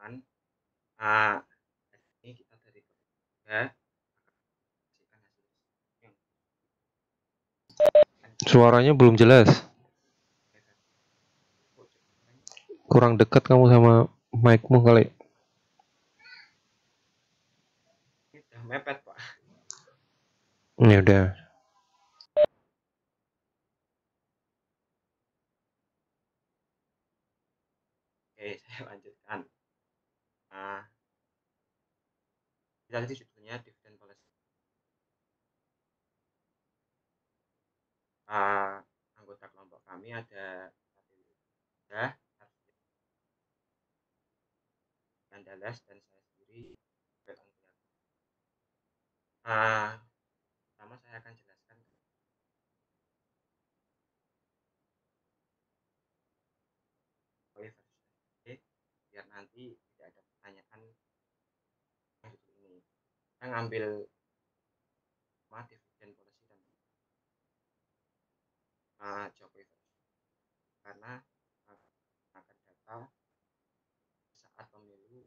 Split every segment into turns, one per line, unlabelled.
mendengarkan. Ah, ini kita dari ya, akan hasil yang
Suaranya belum jelas. Kurang dekat kamu sama mic-mu kali.
ini udah mepet Pak.
Ya udah.
Oke, saya lanjutkan. Nah, tadi judulnya dividend policy. Anggota kelompok kami ada ya, dan Dallas dan saya sendiri. Pertama saya akan jelaskan biar nanti tidak ada pertanyaan ini. Saya ngambil dividend policy dan Jokowi karena akan data saat pemilu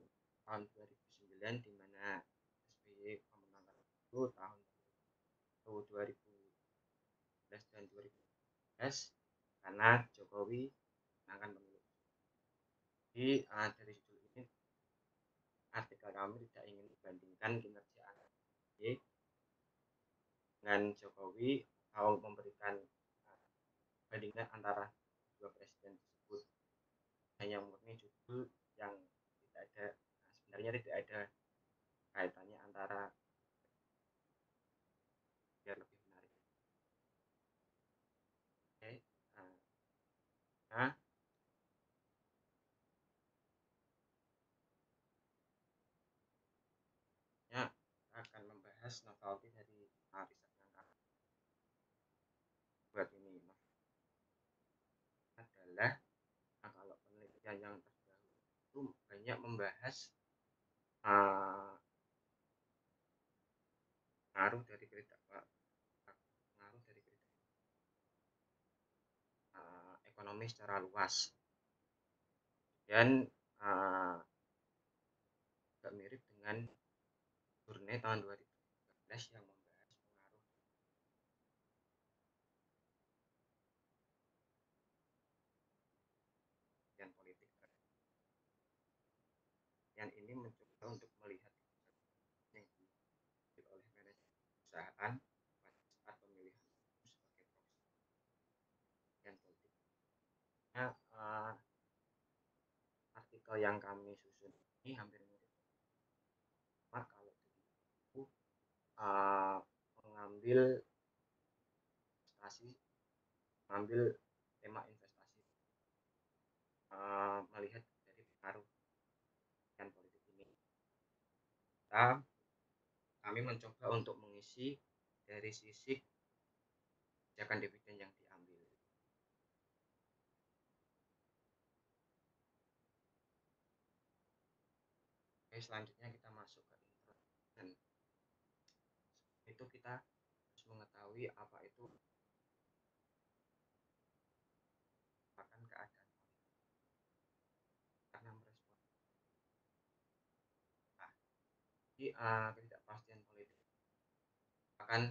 tahun 2009 di mana SBY memenangkan itu tahun 2011 dan 2014 karena Jokowi menangkan pemilu. Jadi dari judul ini artikel kami tidak ingin membandingkan kinerja SBY dengan Jokowi atau memberikan bandingkan antara dua presiden tersebut, hanya murni judul yang tidak ada sebenarnya tidak ada kaitannya antara biar lebih menarik. Oke, nah ya akan membahas novelty dari riset yang kami buat ini adalah kalau penelitian yang terdahulu itu banyak membahas pengaruh dari ekonomi secara luas dan agak mirip dengan Journey tahun 2013 yang membahas pengaruh dan politik. Yang ini mencoba untuk melihat yang diambil oleh manajemen perusahaan pada saat pemilihan sebagai proksi dan politik. Nah, artikel yang kami susun ini hampir mirip. Kalau itu mengambil investasi, mengambil tema investasi, melihat dari pengaruh dan politik ini. Kami mencoba untuk mengisi dari sisi kebijakan dividen yang diambil. Oke, selanjutnya kita masuk ke introduction. Itu kita harus mengetahui apa itu merupakan keadaan karena merespon. Nah, jadi ketidakpastian politik akan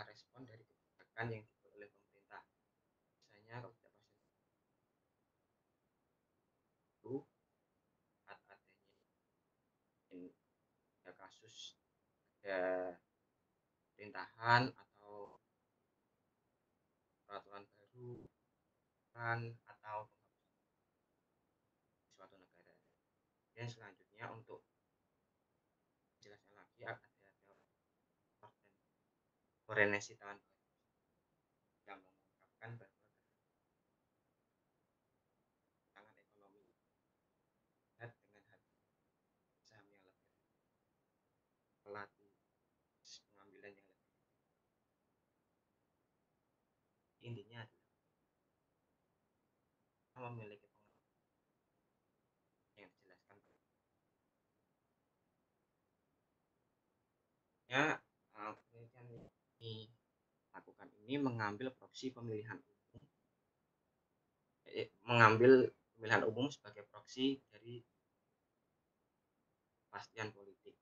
respon dari kebijakan yang dibuat oleh pemerintah. Misalnya kalau ketidakpastian itu saat adanya kasus ada pemerintahan atau peraturan baru kan atau suatu negara. Dan selanjutnya untuk jelasnya lagi ada Korenesi tahun yang mengungkapkan bahwa tangan ekonomi dengan harga saham yang lebih relatif pengambilan yang lebih intinya adalah memiliki pengaruh yang dijelaskan ya. Penelitian ini lakukan ini mengambil proksi pemilihan umum mengambil pemilihan umum sebagai proksi dari ketidakpastian politik.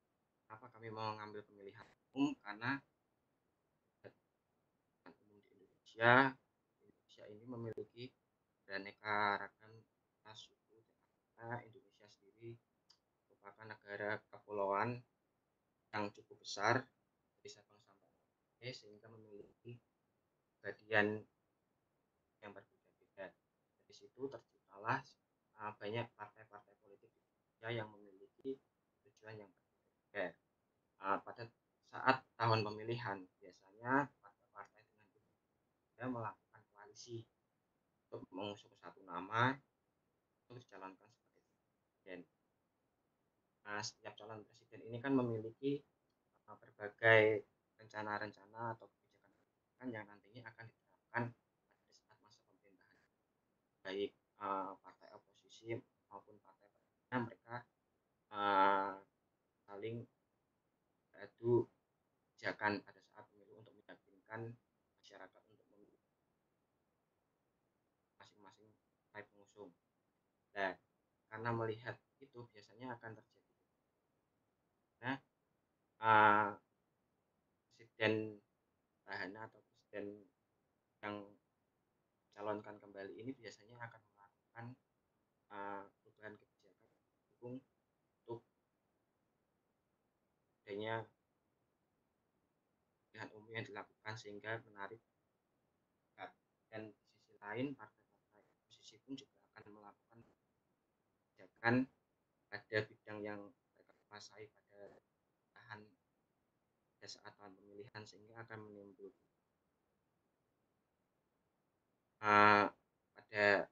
Kenapa kami mau ngambil pemilihan umum? Karena pemilihan umum di Indonesia ini memiliki beraneka ragam ras, suku, dan Indonesia sendiri merupakan negara kepulauan yang cukup besar dari Sabang sampai Merauke, sehingga memiliki bagian yang berbeda-beda. Dari situ terciptalah banyak partai-partai politik di Indonesia yang memiliki tujuan yang berbeda. Pada saat tahun pemilihan biasanya partai-partai dengan berbeda melakukan koalisi untuk mengusung satu nama untuk dicalonkan sebagai presiden. Setiap calon presiden ini kan memiliki berbagai rencana-rencana atau kebijakan yang nantinya akan diterapkan pada saat masa pemerintahan, baik partai oposisi maupun partai pemerintah. Mereka saling beradu kebijakan pada saat pemilu untuk meyakinkan masyarakat untuk memilih masing-masing partai pengusung. Nah, karena melihat itu biasanya akan terjadi nah presiden petahana atau presiden yang calonkan kembali ini biasanya akan melakukan perubahan kebijakan mendukung untuk adanya pemilihan umum yang dilakukan sehingga menarik. Dan di sisi lain partai-partai oposisi pun juga akan melakukan kebijakan pada bidang yang mereka kuasai pada tahan pada saat tahun pemilihan, sehingga akan menimbulkan pada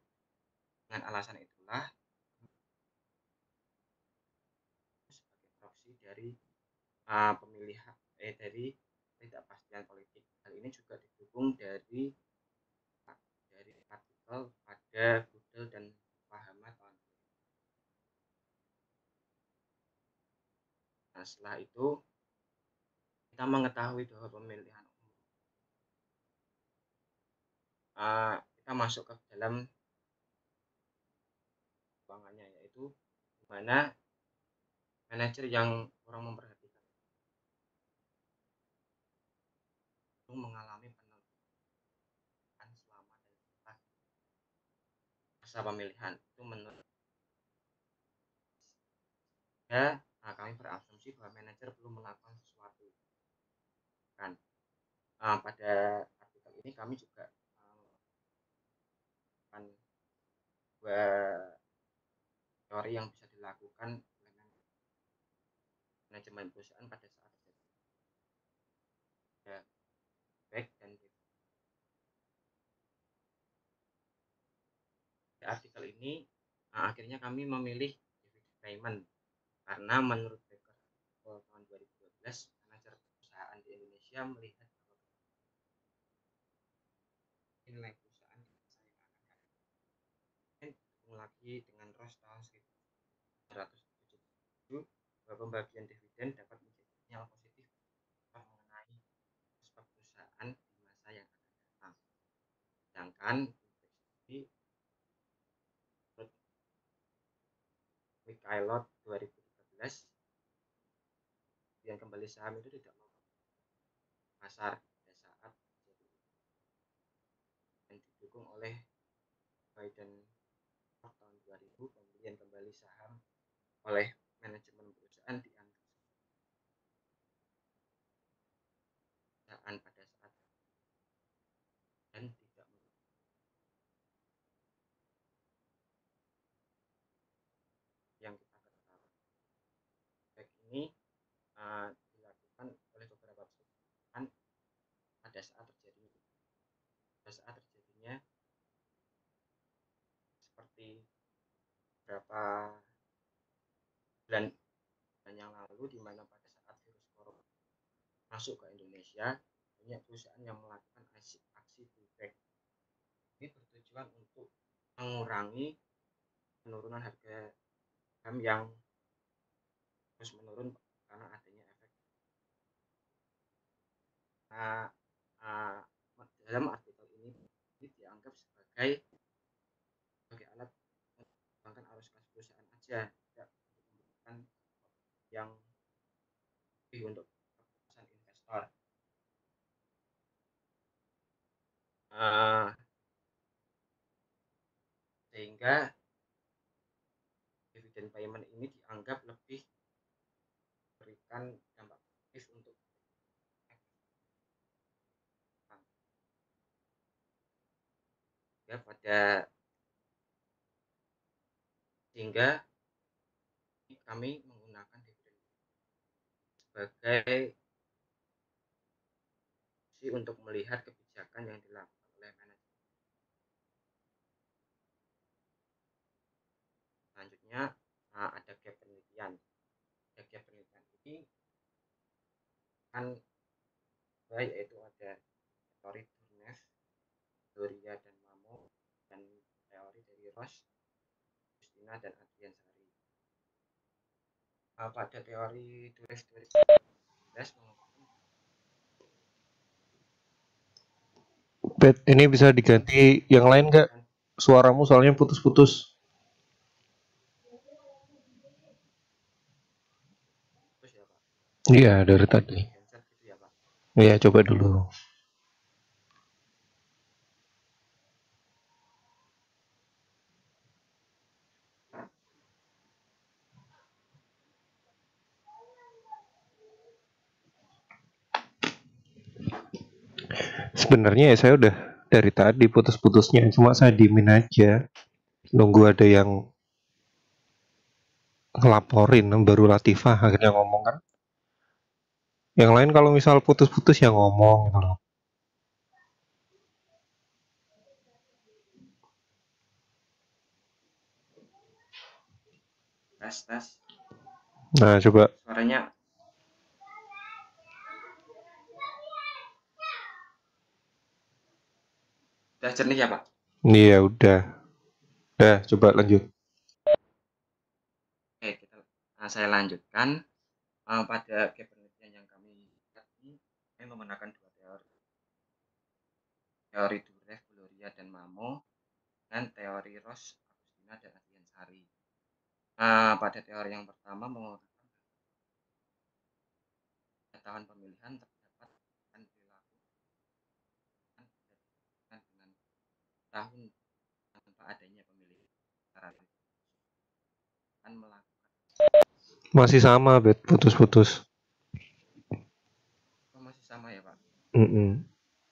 dengan alasan itulah sebagai proksi dari pemilihan dari ketidakpastian politik. Hal ini juga didukung dari artikel pada Google dan Pahama tahun 2000. Nah, setelah itu kita mengetahui bahwa pemilihan umum kita masuk ke dalam ruangannya, yaitu di mana manajer yang kurang memperhatikan itu mengalami penodaan selama dan setelah masa pemilihan. Itu menurut saya, kami berasumsi bahwa manajer belum melakukan sesuatu. Kan pada artikel ini kami juga akan dua teori yang bisa dilakukan oleh manajemen perusahaan pada saat terjadi baik dan di artikel ini akhirnya kami memilih dividend payment karena menurut Baker tahun 2012 manajer perusahaan di Indonesia melihat bahwa nilai perusahaan yang akan lagi dengan ROS tahun 1977 bahwa pembagian dividen dapat menjadi sinyal positif mengenai prospek perusahaan di masa yang akan datang. Sedangkan ini menurut Mikhailov 2013 yang kembali saham itu tidak mau pasar pada saat jadi dan didukung oleh Biden tahun 2000 pembelian kembali saham oleh manajemen perusahaan dianggap perusahaan pada saat dan tidak yang kita ketahui. Baik ini dilakukan oleh beberapa perusahaan pada saat terjadinya seperti beberapa bulan yang lalu, di mana pada saat virus corona masuk ke Indonesia, banyak perusahaan yang melakukan aksi buyback. Ini bertujuan untuk mengurangi penurunan harga saham yang terus menurun karena adanya efek. Dalam artikel ini dianggap sebagai alat mengembangkan arus kas perusahaan aja, tidak untuk memberikan yang lebih untuk kepuasan investor. Uh, Sehingga dividend payment ini dianggap lebih memberikan dampak positif untuk ya sehingga kami menggunakan dividen sebagai untuk melihat kebijakan yang dilakukan oleh manajemen. Selanjutnya ada gap penelitian. Gap penelitian ini kan yaitu ada teori Durnev, Gloria dan Mamo, dan teori dari Ross, Justina dan Adrian Sari. Pada teori Durnev 2011 mengungkapkan
Bet, ini bisa diganti yang lain nggak? Suaramu soalnya putus-putus.
Terus ya Pak?
Iya, dari tadi.
Handset gitu ya Pak?
Iya, coba dulu. Sebenarnya ya saya udah dari tadi putus-putusnya, cuma saya diemin aja. Nunggu ada yang ngelaporin, baru Latifah akhirnya ngomong kan. Yang lain kalau misal putus-putus ya ngomong gitu loh.
Tes.
Nah, coba.
Suaranya udah jernih ya Pak?
Iya, udah. Udah, coba lanjut.
Oke, saya lanjutkan. Pada gap penelitian yang kami lihat ini, kami menggunakan dua teori. Teori Durrev, Gloria, dan Mamo, dan teori Ross, Agustina, dan Adrian Sari. Pada teori yang pertama menggunakan tahun pemilihan terdapat dan perilaku dengan tahun tanpa adanya pemilihan secara kan melakukan
Masih sama, Bet, putus-putus.
masih sama ya Pak?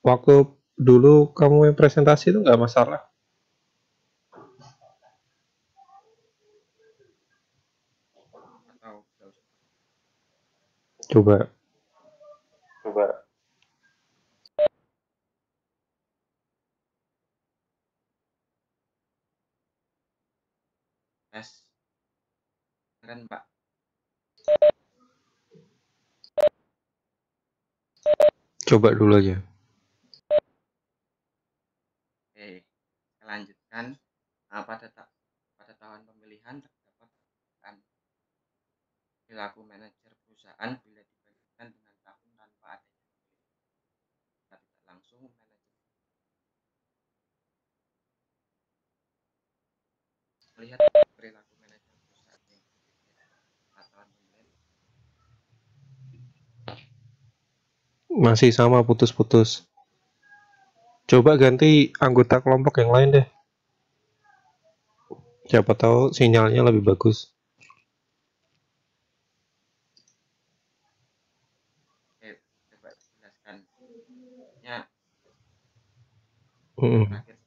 Waktu dulu kamu yang presentasi itu nggak masalah.
Atau nggak usah?
Coba.
Tes kan Pak?
Coba dulu aja.
Oke, saya lanjutkan. Pada tahun pemilihan terdapat kan perilaku manajer perusahaan bila dibandingkan dengan tahun tanpa adanya pemilihan. Tidak langsung manajer melihat perilaku manajer perusahaan yang berbeda saat tahun pemilihan.
Masih sama putus-putus. Coba ganti anggota kelompok yang lain deh. Siapa tahu sinyalnya lebih bagus.
Oke, coba jelaskan. Ya,
Mm-mm.
terakhir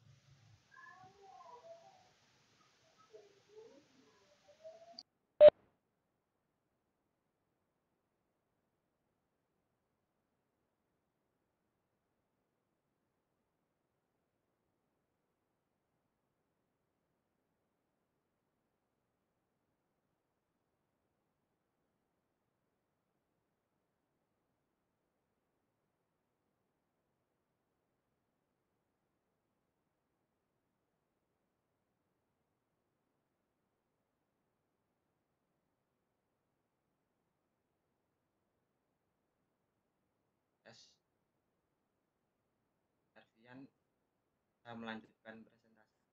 tes Arfian saya melanjutkan presentasi.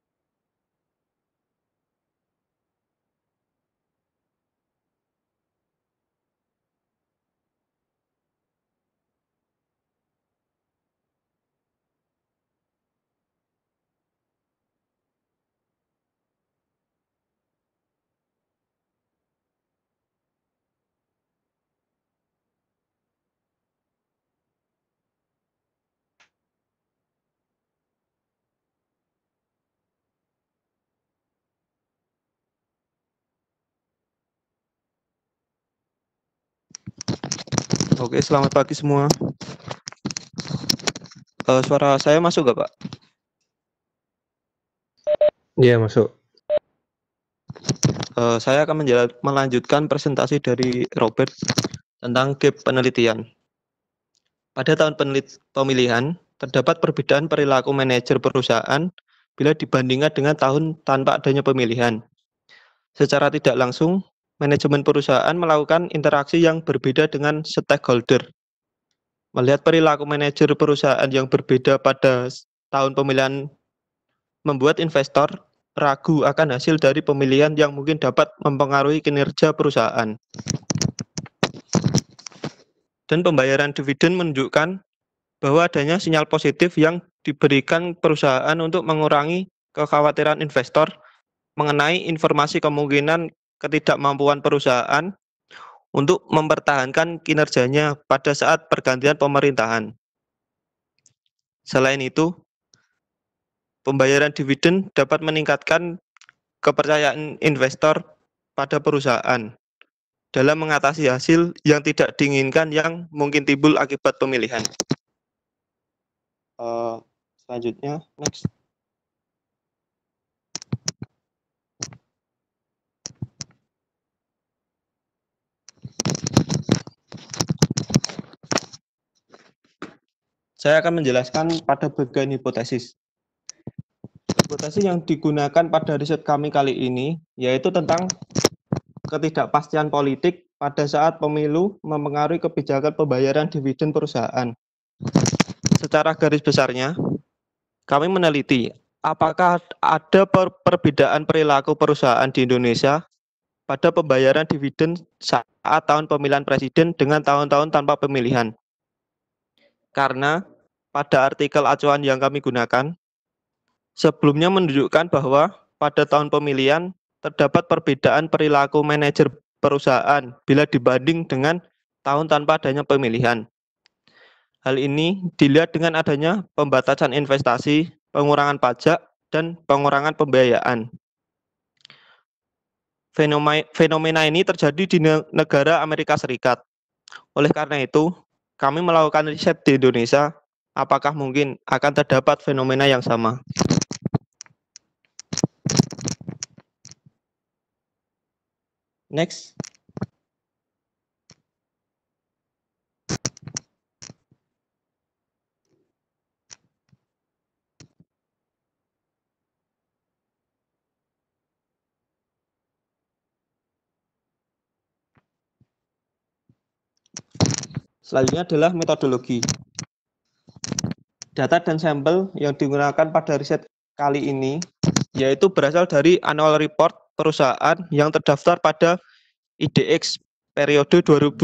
Oke, selamat pagi semua. Suara saya masuk nggak, Pak?
Iya, masuk.
Saya akan melanjutkan presentasi dari Robert tentang gap penelitian. Pada tahun pemilihan, terdapat perbedaan perilaku manajer perusahaan bila dibandingkan dengan tahun tanpa adanya pemilihan. Secara tidak langsung, manajemen perusahaan melakukan interaksi yang berbeda dengan stakeholder. Melihat perilaku manajer perusahaan yang berbeda pada tahun pemilihan membuat investor ragu akan hasil dari pemilihan yang mungkin dapat mempengaruhi kinerja perusahaan. Dan pembayaran dividen menunjukkan bahwa adanya sinyal positif yang diberikan perusahaan untuk mengurangi kekhawatiran investor mengenai informasi kemungkinan ketidakmampuan perusahaan untuk mempertahankan kinerjanya pada saat pergantian pemerintahan. Selain itu, pembayaran dividen dapat meningkatkan kepercayaan investor pada perusahaan dalam mengatasi hasil yang tidak diinginkan yang mungkin timbul akibat pemilihan. Selanjutnya, next. Saya akan menjelaskan pada bagian hipotesis. Hipotesis yang digunakan pada riset kami kali ini yaitu tentang ketidakpastian politik pada saat pemilu mempengaruhi kebijakan pembayaran dividen perusahaan. Secara garis besarnya, kami meneliti apakah ada perbedaan perilaku perusahaan di Indonesia pada pembayaran dividen saat tahun pemilihan presiden dengan tahun-tahun tanpa pemilihan. Karena pada artikel acuan yang kami gunakan, sebelumnya menunjukkan bahwa pada tahun pemilihan terdapat perbedaan perilaku manajer perusahaan bila dibanding dengan tahun tanpa adanya pemilihan. Hal ini dilihat dengan adanya pembatasan investasi, pengurangan pajak, dan pengurangan pembiayaan. Fenomena ini terjadi di negara Amerika Serikat. Oleh karena itu, kami melakukan riset di Indonesia, apakah mungkin akan terdapat fenomena yang sama. Next. Selanjutnya adalah metodologi. Data dan sampel yang digunakan pada riset kali ini yaitu berasal dari annual report perusahaan yang terdaftar pada IDX periode 2009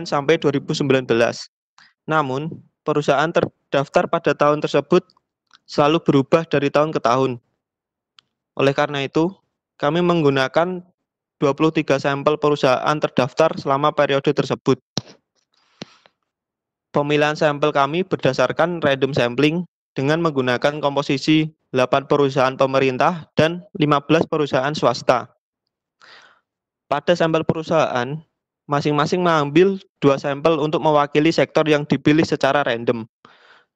sampai 2019. Namun, perusahaan terdaftar pada tahun tersebut selalu berubah dari tahun ke tahun. Oleh karena itu, kami menggunakan 23 sampel perusahaan terdaftar selama periode tersebut. Pemilihan sampel kami berdasarkan random sampling dengan menggunakan komposisi 8 perusahaan pemerintah dan 15 perusahaan swasta. Pada sampel perusahaan, masing-masing mengambil 2 sampel untuk mewakili sektor yang dipilih secara random.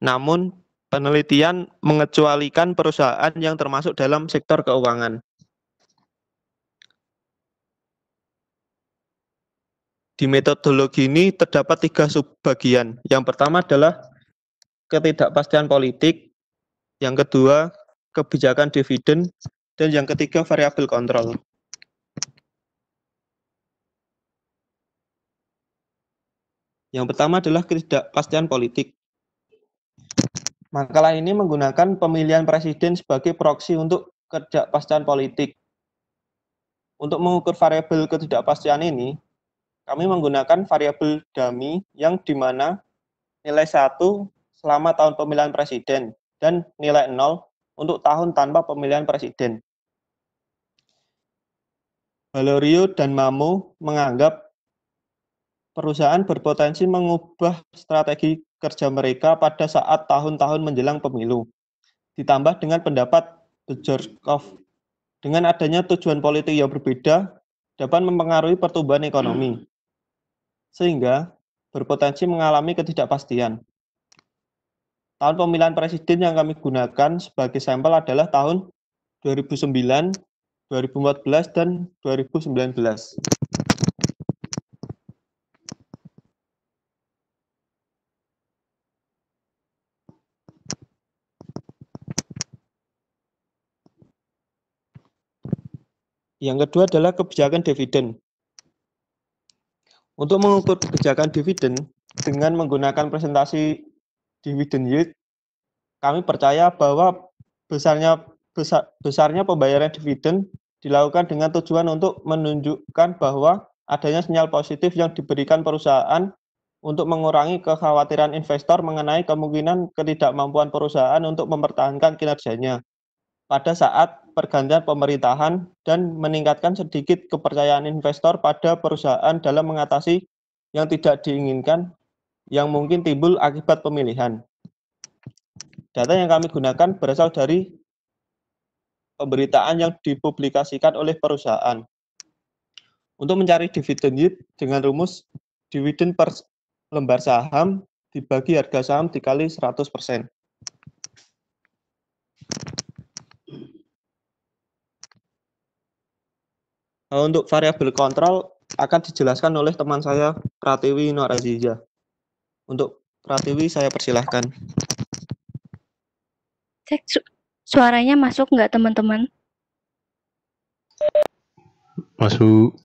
Namun, penelitian mengecualikan perusahaan yang termasuk dalam sektor keuangan. Di metodologi ini terdapat 3 subbagian. Yang pertama adalah ketidakpastian politik, yang kedua kebijakan dividen, dan yang ketiga variabel kontrol. Yang pertama adalah ketidakpastian politik. Makalah ini menggunakan pemilihan presiden sebagai proksi untuk ketidakpastian politik. Untuk mengukur variabel ketidakpastian ini, kami menggunakan variabel dummy yang dimana nilai 1 selama tahun pemilihan presiden dan nilai 0 untuk tahun tanpa pemilihan presiden. Valerio dan Mamo menganggap perusahaan berpotensi mengubah strategi kerja mereka pada saat tahun-tahun menjelang pemilu. Ditambah dengan pendapat Bjorkov, dengan adanya tujuan politik yang berbeda dapat mempengaruhi pertumbuhan ekonomi. Sehingga berpotensi mengalami ketidakpastian. Tahun pemilihan presiden yang kami gunakan sebagai sampel adalah tahun 2009, 2014, dan 2019. Yang kedua adalah kebijakan dividen. Untuk mengukur kebijakan dividen dengan menggunakan presentasi dividend yield, kami percaya bahwa besarnya pembayaran dividen dilakukan dengan tujuan untuk menunjukkan bahwa adanya sinyal positif yang diberikan perusahaan untuk mengurangi kekhawatiran investor mengenai kemungkinan ketidakmampuan perusahaan untuk mempertahankan kinerjanya pada saat pergantian pemerintahan dan meningkatkan sedikit kepercayaan investor pada perusahaan dalam mengatasi yang tidak diinginkan yang mungkin timbul akibat pemilihan. Data yang kami gunakan berasal dari pemberitaan yang dipublikasikan oleh perusahaan. Untuk mencari dividen yield dengan rumus dividen per lembar saham dibagi harga saham dikali 100%. Untuk variabel kontrol akan dijelaskan oleh teman saya Pratiwi Nur Aziza. Untuk Pratiwi saya persilahkan.
Cek suaranya masuk nggak teman-teman?
Masuk.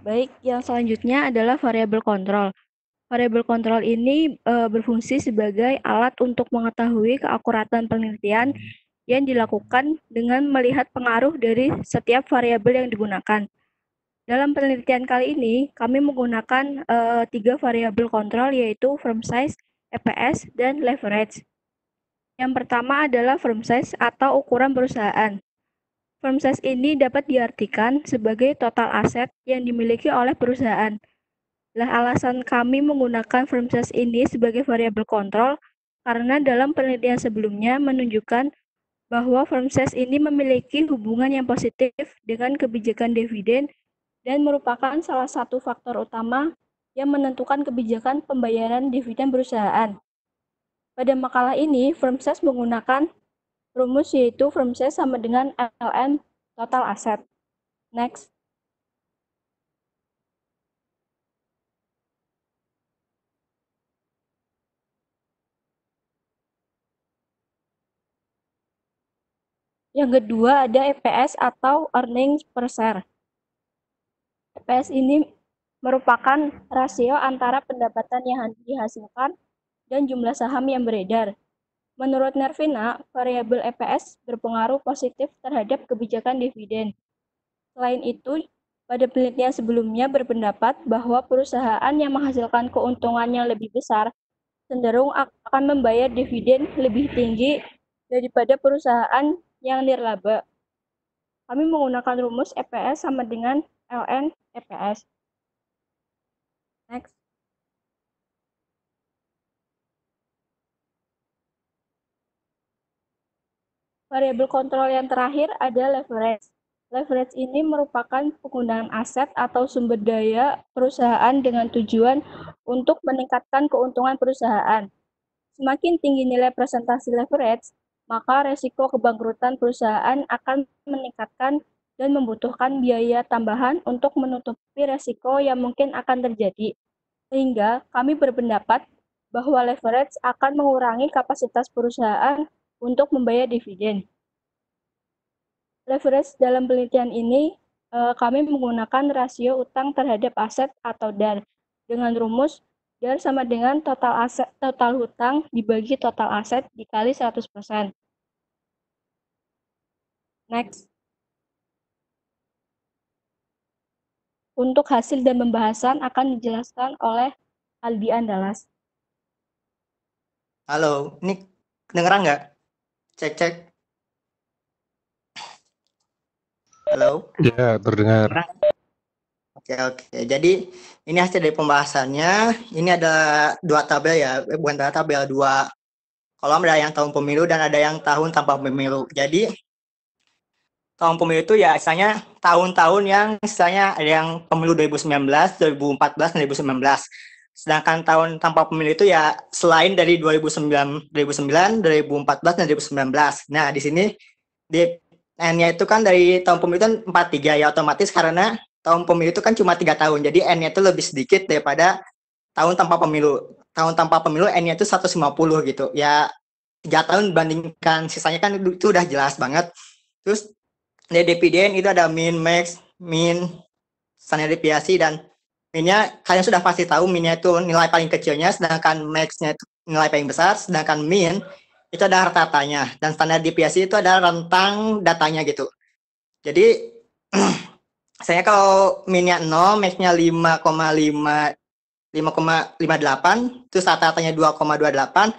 Baik, yang selanjutnya adalah variabel kontrol. Variabel kontrol ini berfungsi sebagai alat untuk mengetahui keakuratan penelitian yang dilakukan dengan melihat pengaruh dari setiap variabel yang digunakan. Dalam penelitian kali ini, kami menggunakan 3 variabel kontrol yaitu firm size, EPS, dan leverage. Yang pertama adalah firm size atau ukuran perusahaan. Firm size ini dapat diartikan sebagai total aset yang dimiliki oleh perusahaan. Alasan kami menggunakan firm size ini sebagai variabel kontrol karena dalam penelitian sebelumnya menunjukkan bahwa firm size ini memiliki hubungan yang positif dengan kebijakan dividen dan merupakan salah satu faktor utama yang menentukan kebijakan pembayaran dividen perusahaan. Pada makalah ini, firm size menggunakan rumus yaitu firm size sama dengan LN total aset. Next. Yang kedua ada EPS atau earnings per share. EPS ini merupakan rasio antara pendapatan yang dihasilkan dan jumlah saham yang beredar. Menurut Nervina, variabel EPS berpengaruh positif terhadap kebijakan dividen. Selain itu, pada penelitian sebelumnya berpendapat bahwa perusahaan yang menghasilkan keuntungan yang lebih besar cenderung akan membayar dividen lebih tinggi daripada perusahaan yang nirlaba. Kami menggunakan rumus EPS sama dengan ln EPS. Next. Variabel kontrol yang terakhir ada leverage. Leverage ini merupakan penggunaan aset atau sumber daya perusahaan dengan tujuan untuk meningkatkan keuntungan perusahaan. Semakin tinggi nilai presentasi leverage, maka resiko kebangkrutan perusahaan akan meningkatkan dan membutuhkan biaya tambahan untuk menutupi resiko yang mungkin akan terjadi. Sehingga kami berpendapat bahwa leverage akan mengurangi kapasitas perusahaan untuk membayar dividen. Leverage dalam penelitian ini kami menggunakan rasio utang terhadap aset atau DAR dengan rumus DAR sama dengan total hutang dibagi total aset dikali 100%. Next. Untuk hasil dan pembahasan akan dijelaskan oleh Aldi Andalas.
Halo, ini kedengeran nggak? Cek. Halo?
Ya, terdengar.
Oke. Jadi ini hasil dari pembahasannya. Ini ada 2 tabel ya, bukan tabel, 2 kolom, ada yang tahun pemilu dan ada yang tahun tanpa pemilu. Jadi tahun pemilu itu ya misalnya tahun-tahun yang misalnya ada yang pemilu 2019, 2014, dan 2019. Sedangkan tahun tanpa pemilu itu ya selain dari 2009, 2014, dan 2019. Nah, di sini di N-nya itu kan dari tahun pemilu itu 43 ya, otomatis karena tahun pemilu itu kan cuma 3 tahun. Jadi N-nya itu lebih sedikit daripada tahun tanpa pemilu. Tahun tanpa pemilu N-nya itu 150 gitu. Ya 3 tahun dibandingkan sisanya kan itu udah jelas banget. Terus dari dividen itu ada min, max, min, standar deviasi, dan minnya kalian sudah pasti tahu minnya itu nilai paling kecilnya, sedangkan maxnya itu nilai paling besar, sedangkan min itu ada rata-ratanya, dan standar deviasi itu ada rentang datanya gitu. Jadi saya kalau minnya 0, maxnya 5,58, terus rata-ratanya 2,28.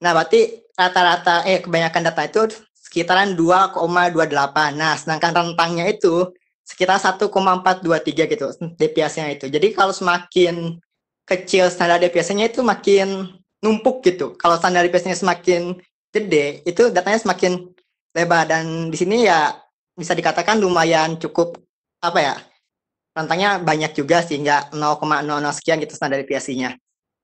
Nah, berarti rata-rata kebanyakan data itu sekitaran 2,28. Nah, sedangkan rentangnya itu sekitar 1,423 gitu deviasinya itu. Jadi kalau semakin kecil standar deviasinya itu makin numpuk gitu. Kalau standar deviasinya semakin gede, itu datanya semakin lebar, dan di sini ya bisa dikatakan lumayan cukup apa ya? Rentangnya banyak juga sehingga 0,00 sekian gitu standar deviasinya.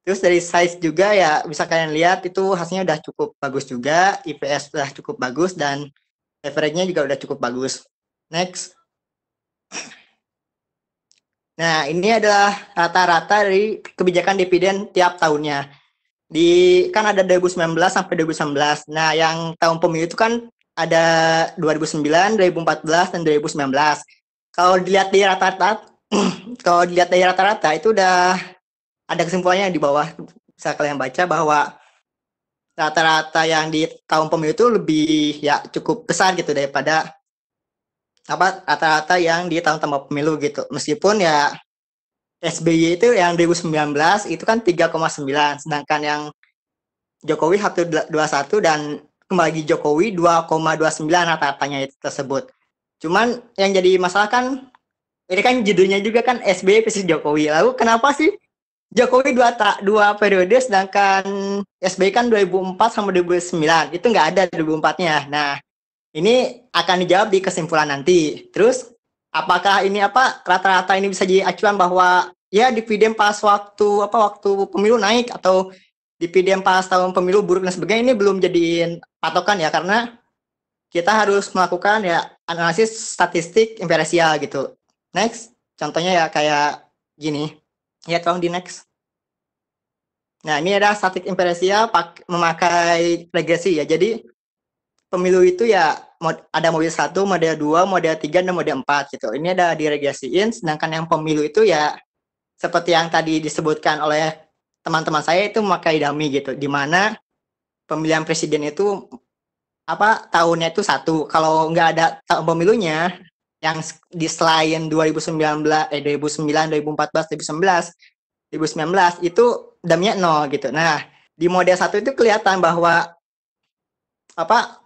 Terus dari size juga ya bisa kalian lihat itu hasilnya udah cukup bagus juga, IPS udah cukup bagus, dan average-nya juga udah cukup bagus. Next. Nah, ini adalah rata-rata dari kebijakan dividen tiap tahunnya. Kan ada 2019 sampai 2019. Nah, yang tahun pemilu itu kan ada 2009, 2014, dan 2019. Kalau dilihat di rata-rata, itu udah ada kesimpulannya di bawah. Bisa kalian baca bahwa rata-rata yang di tahun pemilu itu lebih ya cukup besar gitu daripada rata-rata yang di tahun tanpa pemilu gitu. Meskipun ya SBY itu yang 2019 itu kan 3,9, sedangkan yang Jokowi 1,21, dan kembali Jokowi 2,29 rata-ratanya itu tersebut. Cuman yang jadi masalah kan ini kan judulnya juga kan SBY versus Jokowi. Lalu kenapa sih Jokowi dua periode, sedangkan SBY kan 2004 sama 2009. Itu nggak ada 2004-nya. Nah, ini akan dijawab di kesimpulan nanti. Terus, apakah ini rata-rata ini bisa jadi acuan bahwa ya dividen pas waktu pemilu naik, atau dividen pas tahun pemilu buruk dan sebagainya, ini belum jadiin patokan ya, karena kita harus melakukan ya analisis statistik imparsial gitu. Next, contohnya ya kayak gini. Ya, tolong di next. Nah, ini ada statistik imparsial memakai regresi ya. Jadi pemilu itu ya ada model 1, model 2, model 3, dan model 4 gitu. Ini ada diregresiin, sedangkan yang pemilu itu ya seperti yang tadi disebutkan oleh teman-teman saya itu memakai dummy gitu, di mana pemilihan presiden itu tahunnya itu 1. Kalau nggak ada tahun pemilunya, yang di selain 2009, 2014, 2019 itu dummy-nya 0 gitu. Nah, di model 1 itu kelihatan bahwa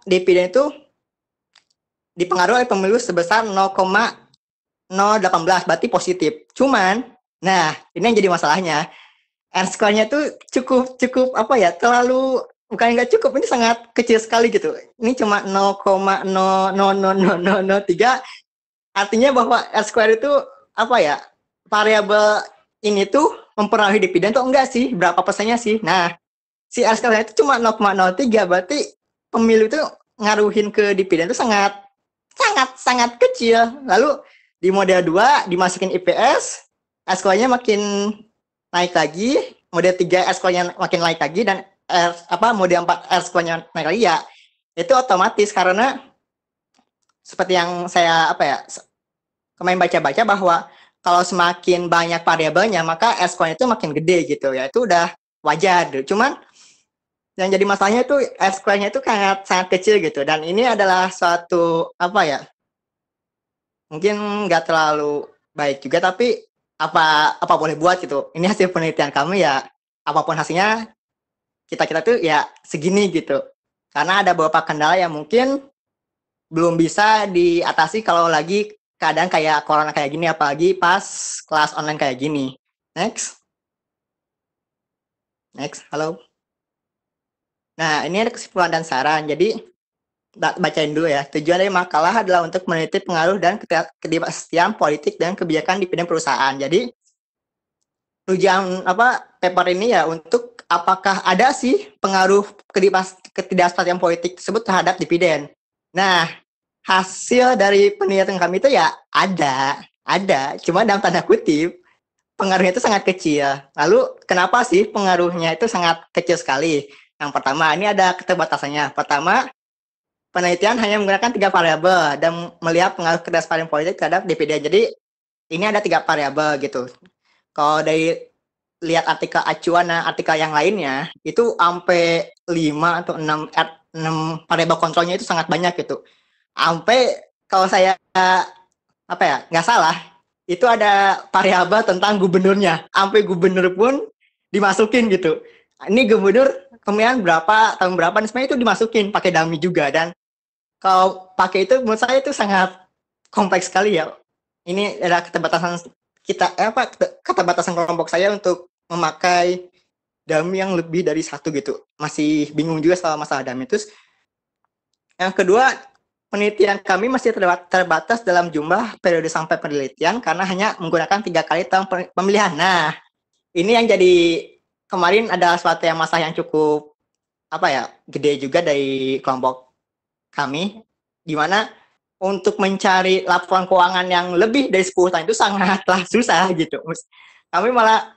dividen itu dipengaruhi oleh pemilu sebesar 0,018, berarti positif. Cuman, nah ini yang jadi masalahnya, R-score-nya tuh cukup terlalu, bukan nggak cukup, ini sangat kecil sekali gitu. Ini cuma 0,00003, artinya bahwa R-score itu variabel ini tuh mempengaruhi dividen tuh enggak sih, berapa persennya sih. Nah, si R-score-nya itu cuma 0,03, berarti pemilu itu ngaruhin ke dividen itu sangat kecil. Lalu di model 2 dimasukin IPS, R-score-nya makin naik lagi, model 3 R-score-nya makin naik lagi, dan model 4 R-score-nya naik lagi ya. Itu otomatis karena seperti yang saya kemarin baca-baca bahwa kalau semakin banyak variabelnya maka R-score-nya itu makin gede gitu ya. Itu udah wajar. Cuman yang jadi masalahnya itu R-score-nya itu sangat kecil gitu, dan ini adalah suatu mungkin nggak terlalu baik juga, tapi apa boleh buat gitu. Ini hasil penelitian kami ya, apapun hasilnya kita tuh ya segini gitu, karena ada beberapa kendala yang mungkin belum bisa diatasi kalau lagi keadaan kayak corona kayak gini, apalagi pas kelas online kayak gini. Next, halo. Nah, ini ada kesimpulan dan saran. Jadi, bacain dulu ya. Tujuan dari makalah adalah untuk meneliti pengaruh dan ketidakpastian politik dan kebijakan di bidang perusahaan. Jadi tujuan paper ini ya untuk apakah ada sih pengaruh ketidakpastian politik tersebut terhadap dividen. Nah, hasil dari penelitian kami itu ya ada, cuma dalam tanda kutip pengaruhnya itu sangat kecil. Lalu kenapa sih pengaruhnya itu sangat kecil sekali? Yang pertama, ini ada keterbatasannya. Pertama, penelitian hanya menggunakan 3 variabel dan melihat pengaruh ketidakpastian politik terhadap dividen. Jadi ini ada 3 variabel gitu. Kalau dari lihat artikel acuan dan artikel yang lainnya, itu sampai 5 atau 6 variabel kontrolnya itu sangat banyak gitu. Sampai kalau saya nggak salah, itu ada variabel tentang gubernurnya. Sampai gubernur pun dimasukin gitu. Ini gubernur pemilihan berapa, tahun berapa, dan sebenarnya itu dimasukin pakai dummy juga. Dan kalau pakai itu menurut saya itu sangat kompleks sekali ya. Ini adalah keterbatasan keterbatasan kelompok saya untuk memakai dummy yang lebih dari 1 gitu. Masih bingung juga soal masalah dummy. Terus yang kedua, penelitian kami masih terbatas dalam jumlah periode sampai penelitian karena hanya menggunakan 3 kali tahun pemilihan. Nah, ini yang jadi kemarin ada suatu yang masalah yang cukup gede juga dari kelompok kami, di mana untuk mencari laporan keuangan yang lebih dari 10 tahun itu sangatlah susah gitu. Kami malah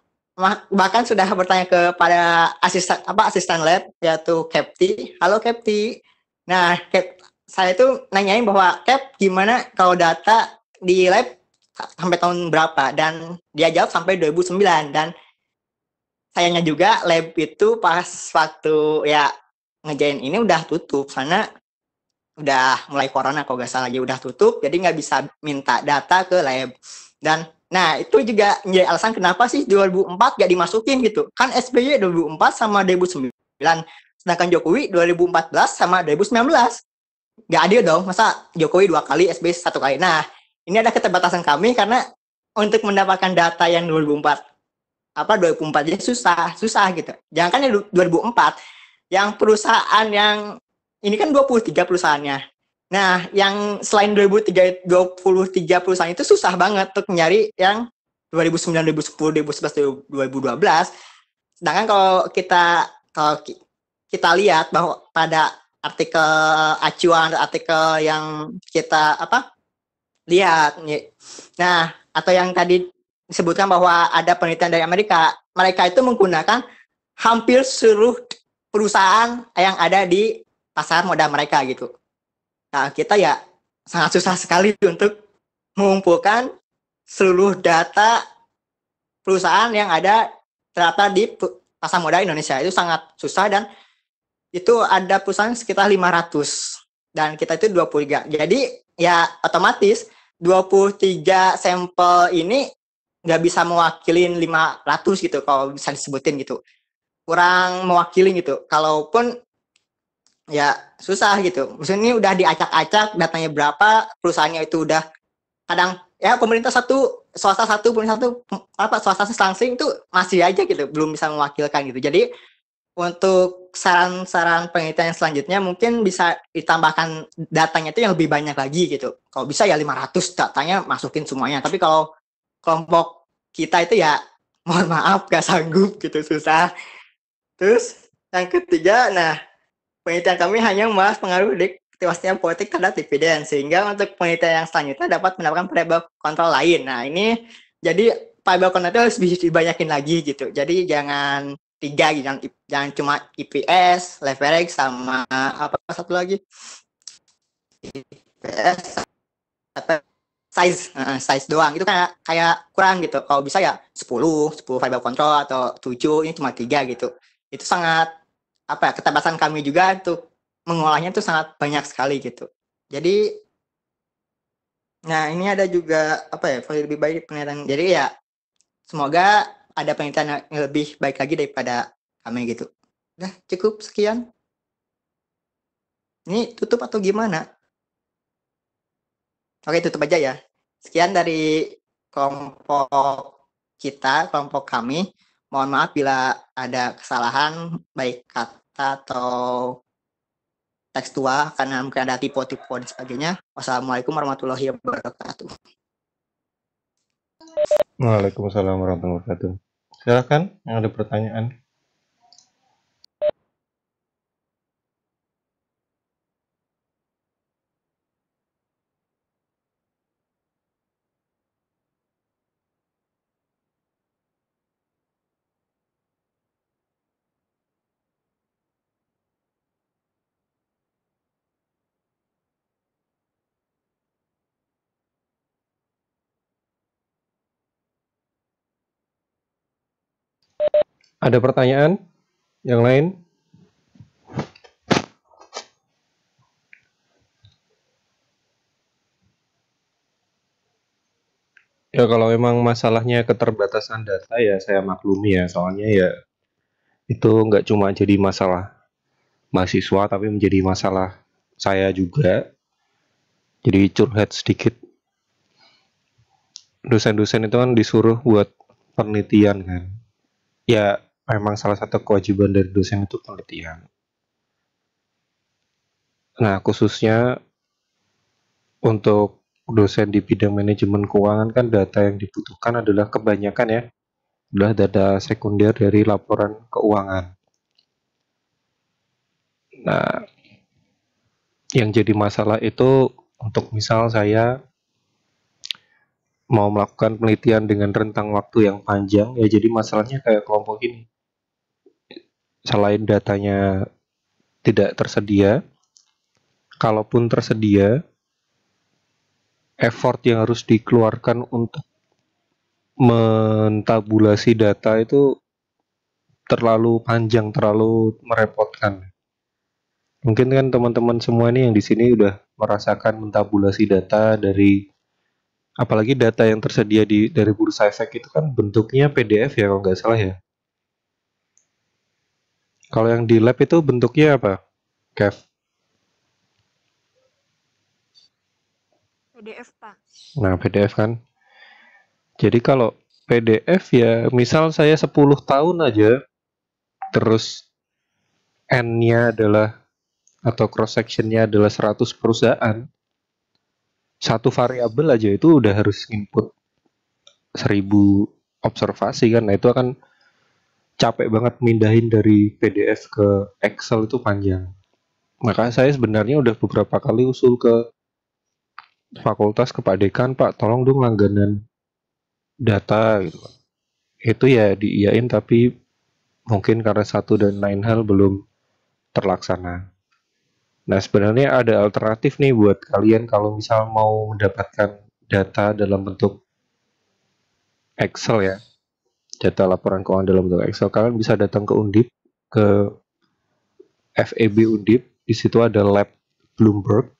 bahkan sudah bertanya kepada asisten lab yaitu Kepti. Halo Kepti. Nah, saya tuh nanyain bahwa Cap gimana kalau data di lab sampai tahun berapa, dan dia jawab sampai 2009. Dan sayangnya juga lab itu pas waktu ya ngejain ini udah tutup karena udah mulai corona kalau nggak salah, udah tutup, jadi nggak bisa minta data ke lab. Dan nah itu juga menjadi alasan kenapa sih 2004 nggak dimasukin gitu. Kan SBY 2004 sama 2009, sedangkan Jokowi 2014 sama 2019. Nggak adil dong, masa Jokowi 2 kali, SBY 1 kali. Nah, ini ada keterbatasan kami karena untuk mendapatkan data yang 2004 aja susah gitu. Jangan kan yang 2004, yang perusahaan yang ini kan 23 perusahaannya. Nah, yang selain 23 perusahaan itu susah banget untuk nyari yang 2009, 2010, 2011, 2012. Sedangkan kalau kita lihat bahwa pada artikel acuan, artikel yang kita lihat, nah atau yang tadi disebutkan bahwa ada penelitian dari Amerika, mereka itu menggunakan hampir seluruh perusahaan yang ada di pasar modal mereka gitu. Nah, kita ya sangat susah sekali untuk mengumpulkan seluruh data perusahaan yang ada ternyata di pasar modal Indonesia. Itu sangat susah, dan itu ada perusahaan sekitar 500 dan kita itu 23. Jadi ya otomatis 23 sampel ini nggak bisa mewakilin 500 gitu kalau bisa disebutin gitu. Kurang mewakili gitu. Kalaupun ya susah gitu. Maksudnya ini udah diacak-acak datanya berapa, perusahaannya itu udah kadang ya pemerintah satu, swasta satu, pemerintah satu, swasta langsing itu masih aja gitu, belum bisa mewakilkan gitu. Jadi untuk saran-saran penelitian selanjutnya mungkin bisa ditambahkan datanya itu yang lebih banyak lagi gitu. Kalau bisa ya 500 datanya masukin semuanya. Tapi kalau kelompok kita itu ya mohon maaf gak sanggup gitu, susah. Terus yang ketiga, nah penelitian kami hanya membahas pengaruh ketidakpastian politik terhadap dividen, sehingga untuk penelitian yang selanjutnya dapat mendapatkan variabel kontrol lain. Nah ini jadi variabel kontrol itu harus dibanyakin lagi gitu. Jadi jangan 3, jangan cuma EPS, leverage, sama apa satu lagi, EPS size doang, itu kayak kurang gitu. Kalau bisa ya 10 variable control atau 7, ini cuma 3 gitu. Itu sangat keterbatasan kami juga untuk mengolahnya itu sangat banyak sekali gitu. Jadi nah ini ada juga lebih baik penelitian. Jadi ya semoga ada penelitian yang lebih baik lagi daripada kami gitu. Nah, cukup sekian. Ini tutup atau gimana? Oke, tutup aja ya. Sekian dari kelompok kami. Mohon maaf bila ada kesalahan, baik kata atau tekstual karena mungkin ada tipe-tipe dan sebagainya. Wassalamualaikum warahmatullahi wabarakatuh.
Waalaikumsalam warahmatullahi wabarakatuh. Silakan yang ada pertanyaan. Ada pertanyaan yang lain? Ya kalau memang masalahnya keterbatasan data ya saya maklumi ya, soalnya ya itu nggak cuma jadi masalah mahasiswa tapi menjadi masalah saya juga. Jadi curhat sedikit. Dosen-dosen itu kan disuruh buat penelitian kan. Ya memang salah satu kewajiban dari dosen itu penelitian. Nah khususnya untuk dosen di bidang manajemen keuangan kan data yang dibutuhkan adalah kebanyakan ya adalah data sekunder dari laporan keuangan. Nah, yang jadi masalah itu untuk misal saya mau melakukan penelitian dengan rentang waktu yang panjang, ya jadi masalahnya kayak kelompok ini. Selain datanya tidak tersedia, kalaupun tersedia, effort yang harus dikeluarkan untuk mentabulasi data itu terlalu panjang, terlalu merepotkan. Mungkin kan teman-teman semua ini yang di sini udah merasakan mentabulasi data dari apalagi data yang tersedia dari Bursa Efek itu kan bentuknya PDF ya kalau nggak salah ya. Kalau yang di lab itu bentuknya apa, Kev?
PDF, Pak.
Nah, PDF kan. Jadi kalau PDF ya misal saya 10 tahun aja terus N-nya adalah atau cross sectionnya adalah 100 perusahaan, satu variabel aja itu udah harus input 1000 observasi kan. Nah itu akan capek banget mindahin dari PDF ke Excel, itu panjang. Maka saya sebenarnya udah beberapa kali usul ke fakultas, ke Pak Dekan, Pak tolong dong langganan data gitu. Itu ya diiyain tapi mungkin karena satu dan lain hal belum terlaksana. Nah sebenarnya ada alternatif nih buat kalian kalau misal mau mendapatkan data dalam bentuk Excel ya, data laporan keuangan dalam bentuk Excel. Kalian bisa datang ke Undip, ke FEB Undip, di situ ada lab Bloomberg.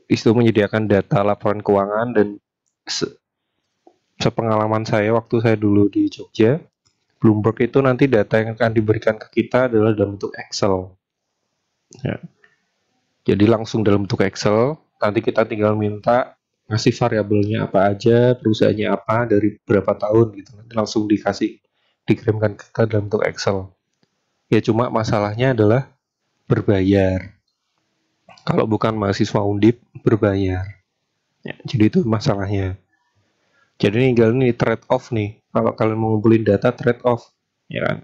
Di situ menyediakan data laporan keuangan dan sepengalaman saya waktu saya dulu di Jogja, Bloomberg itu nanti data yang akan diberikan ke kita adalah dalam bentuk Excel. Ya. Jadi langsung dalam bentuk Excel, nanti kita tinggal minta ngasih variabelnya apa aja, perusahaannya apa, dari berapa tahun gitu. Nanti langsung dikirimkan ke kita dalam bentuk Excel. Ya cuma masalahnya adalah berbayar. Kalau bukan mahasiswa Undip, berbayar. Ya, jadi itu masalahnya. Jadi tinggal ini trade off nih. Kalau kalian mau ngumpulin data, trade off, ya kan?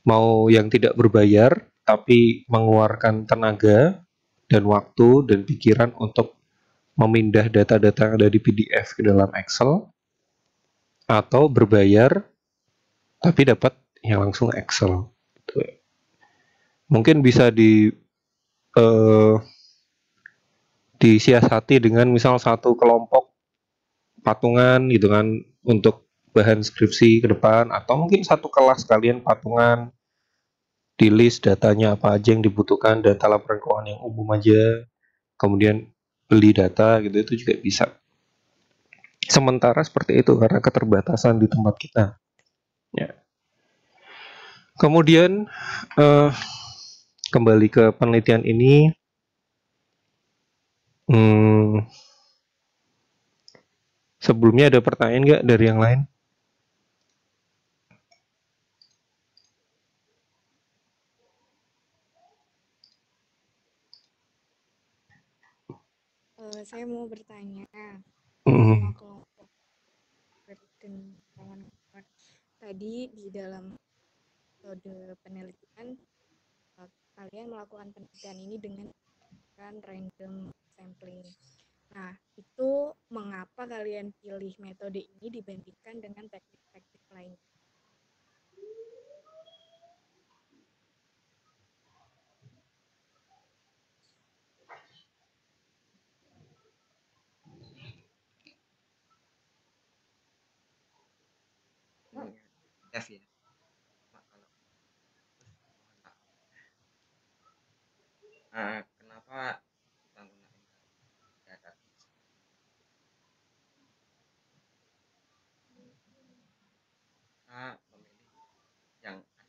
Mau yang tidak berbayar tapi mengeluarkan tenaga dan waktu dan pikiran untuk memindah data-data yang ada di PDF ke dalam Excel, atau berbayar tapi dapat yang langsung Excel. Mungkin bisa disiasati dengan misal satu kelompok patungan gitu kan untuk bahan skripsi ke depan, atau mungkin satu kelas kalian patungan di list datanya apa aja yang dibutuhkan, data laporan keuangan yang umum aja, kemudian beli data gitu, itu juga bisa. Sementara seperti itu karena keterbatasan di tempat kita. Ya. Kemudian kembali ke penelitian ini, sebelumnya ada pertanyaan nggak dari yang lain?
saya mau bertanya
Mm.
sama kelompok dan kawan-kawan. Tadi di dalam metode penelitian kalian melakukan penelitian ini dengan random sampling. Nah, itu mengapa kalian pilih metode ini dibandingkan dengan teknik-teknik lain?
F ya. Mak, kalau mohon maaf. Kenapa kita menggunakan data kita memilih yang ada yang kita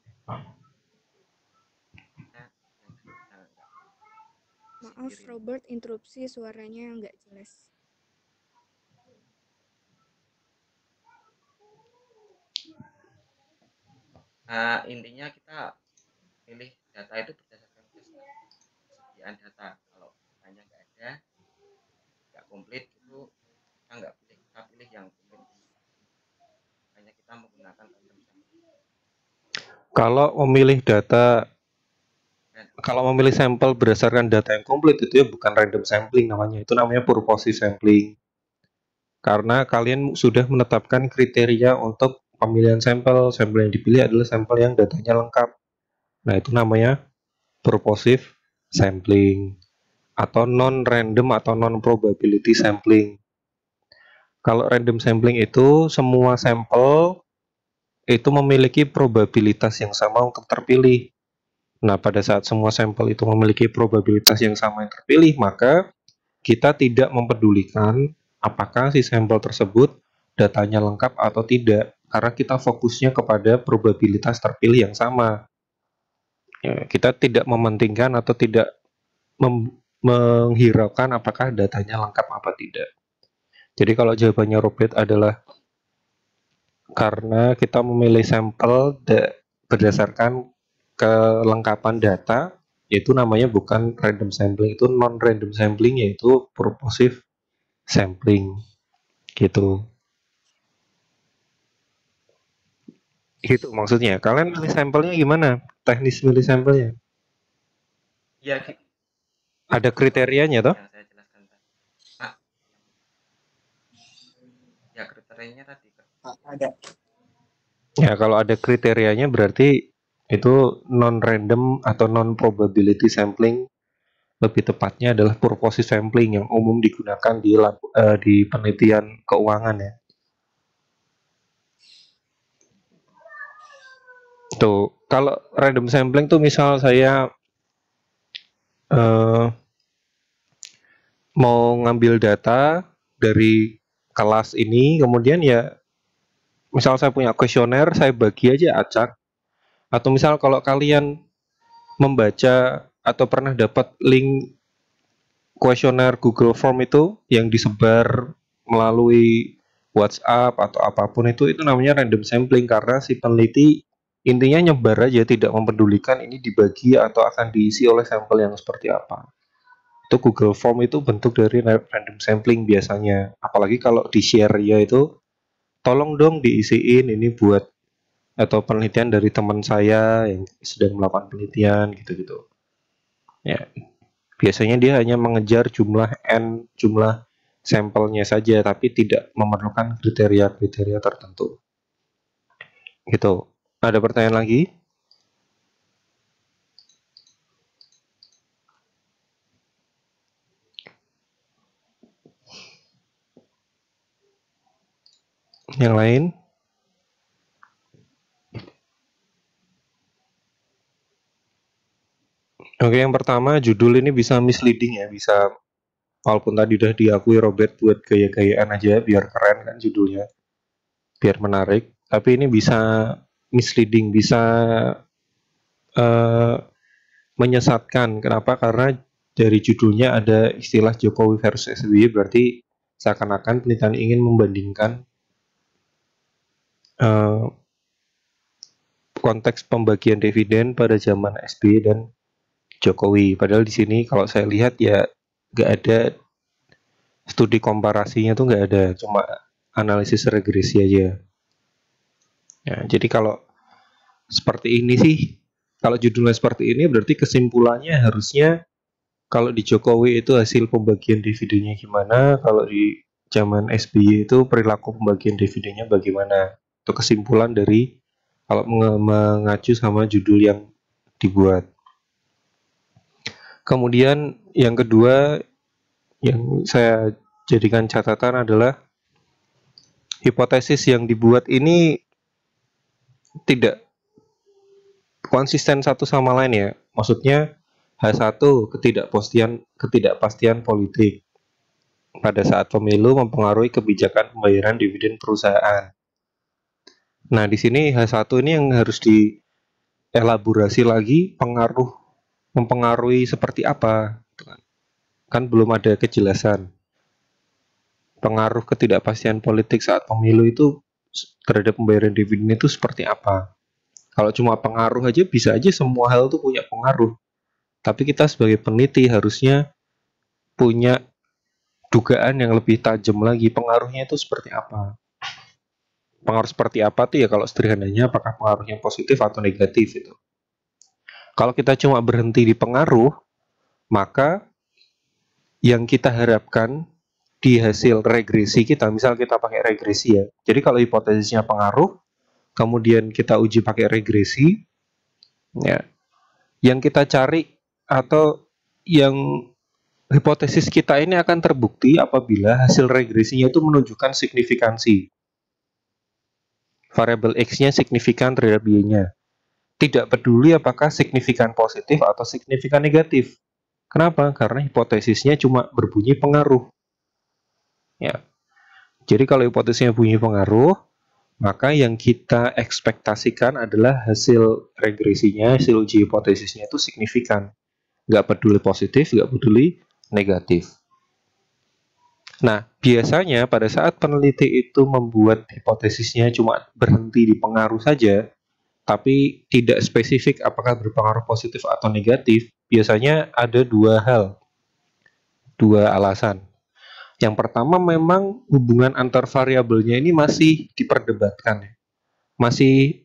enggak
Maaf,
sendiri.
Robert, interupsi suaranya nggak jelas.
Intinya kita pilih data itu berdasarkan kesediaan data. Kalau datanya nggak ada, nggak komplit, itu kita nggak pilih, kita pilih yang komplit. Hanya kita menggunakan random sampling.
Kalau memilih sampel berdasarkan data yang komplit itu ya bukan random sampling namanya, itu namanya purposive sampling. Karena kalian sudah menetapkan kriteria untuk pemilihan sampel, sampel yang dipilih adalah sampel yang datanya lengkap. Nah, itu namanya purposive sampling atau non-random atau non-probability sampling. Kalau random sampling itu semua sampel itu memiliki probabilitas yang sama untuk terpilih. Nah, pada saat semua sampel itu memiliki probabilitas yang sama yang terpilih, maka kita tidak mempedulikan apakah si sampel tersebut datanya lengkap atau tidak, karena kita fokusnya kepada probabilitas terpilih yang sama. Ya, kita tidak mementingkan atau tidak menghiraukan apakah datanya lengkap apa tidak. Jadi kalau jawabannya Robert adalah karena kita memilih sampel berdasarkan kelengkapan data, itu namanya bukan random sampling, itu non random sampling, yaitu purposive sampling gitu. Gitu maksudnya. Kalian milih sampelnya gimana? Teknis milih sampelnya?
Ya,
Ada kriterianya toh?
yang saya jelaskan tadi. Ya, kriterianya tadi.
Ada.
Ya, kalau ada kriterianya berarti itu non random atau non probability sampling, lebih tepatnya adalah purposive sampling yang umum digunakan di penelitian keuangan ya. Tuh, kalau random sampling tuh misal saya mau ngambil data dari kelas ini, kemudian ya misal saya punya kuesioner, saya bagi aja acak. Atau misal kalau kalian membaca atau pernah dapat link kuesioner Google Form itu yang disebar melalui WhatsApp atau apapun itu namanya random sampling, karena si peneliti intinya nyebar aja, tidak mempedulikan ini dibagi atau akan diisi oleh sampel yang seperti apa. Itu Google Form itu bentuk dari random sampling biasanya. Apalagi kalau di share ya itu, tolong dong diisiin ini buat atau penelitian dari teman saya yang sedang melakukan penelitian gitu-gitu. Ya, biasanya dia hanya mengejar jumlah jumlah sampelnya saja, tapi tidak memerlukan kriteria-kriteria tertentu. Gitu. Ada pertanyaan lagi? Yang lain? Oke, yang pertama judul ini bisa misleading ya, bisa walaupun tadi udah diakui Robert buat gaya-gayaan aja biar keren kan judulnya, biar menarik, tapi ini bisa misleading, bisa menyesatkan. Kenapa? Karena dari judulnya ada istilah Jokowi versus SBY, berarti seakan-akan penelitian ingin membandingkan konteks pembagian dividen pada zaman SBY dan Jokowi. Padahal di sini kalau saya lihat ya nggak ada studi komparasinya tuh nggak ada, cuma analisis regresi aja. Ya, jadi kalau seperti ini sih, kalau judulnya seperti ini berarti kesimpulannya harusnya kalau di Jokowi itu hasil pembagian dividennya gimana, kalau di zaman SBY itu perilaku pembagian dividennya bagaimana. Itu kesimpulan dari kalau mengacu sama judul yang dibuat. Kemudian yang kedua yang saya jadikan catatan adalah hipotesis yang dibuat ini tidak konsisten satu sama lain ya. Maksudnya H1 ketidakpastian politik pada saat pemilu mempengaruhi kebijakan pembayaran dividen perusahaan. Nah, di sini H1 ini yang harus dielaborasi lagi mempengaruhi seperti apa. Kan belum ada kejelasan. Pengaruh ketidakpastian politik saat pemilu itu terhadap pembayaran dividen itu seperti apa. Kalau cuma pengaruh aja bisa aja semua hal itu punya pengaruh. Tapi kita sebagai peneliti harusnya punya dugaan yang lebih tajam lagi pengaruhnya itu seperti apa. Pengaruh seperti apa tuh ya kalau sederhananya apakah pengaruhnya positif atau negatif itu. Kalau kita cuma berhenti di pengaruh, maka yang kita harapkan di hasil regresi kita, misal kita pakai regresi ya. Jadi kalau hipotesisnya pengaruh, kemudian kita uji pakai regresi, ya, yang kita cari atau yang hipotesis kita ini akan terbukti apabila hasil regresinya itu menunjukkan signifikansi. Variabel X-nya signifikan terhadap Y-nya. Tidak peduli apakah signifikan positif atau signifikan negatif. Kenapa? Karena hipotesisnya cuma berbunyi pengaruh. Ya. Jadi kalau hipotesisnya bunyi pengaruh, maka yang kita ekspektasikan adalah hasil regresinya, hasil uji hipotesisnya itu signifikan. Nggak peduli positif, nggak peduli negatif. Nah, biasanya pada saat peneliti itu membuat hipotesisnya cuma berhenti di pengaruh saja, tapi tidak spesifik apakah berpengaruh positif atau negatif, biasanya ada dua alasan. Yang pertama memang hubungan antar variabelnya ini masih diperdebatkan, masih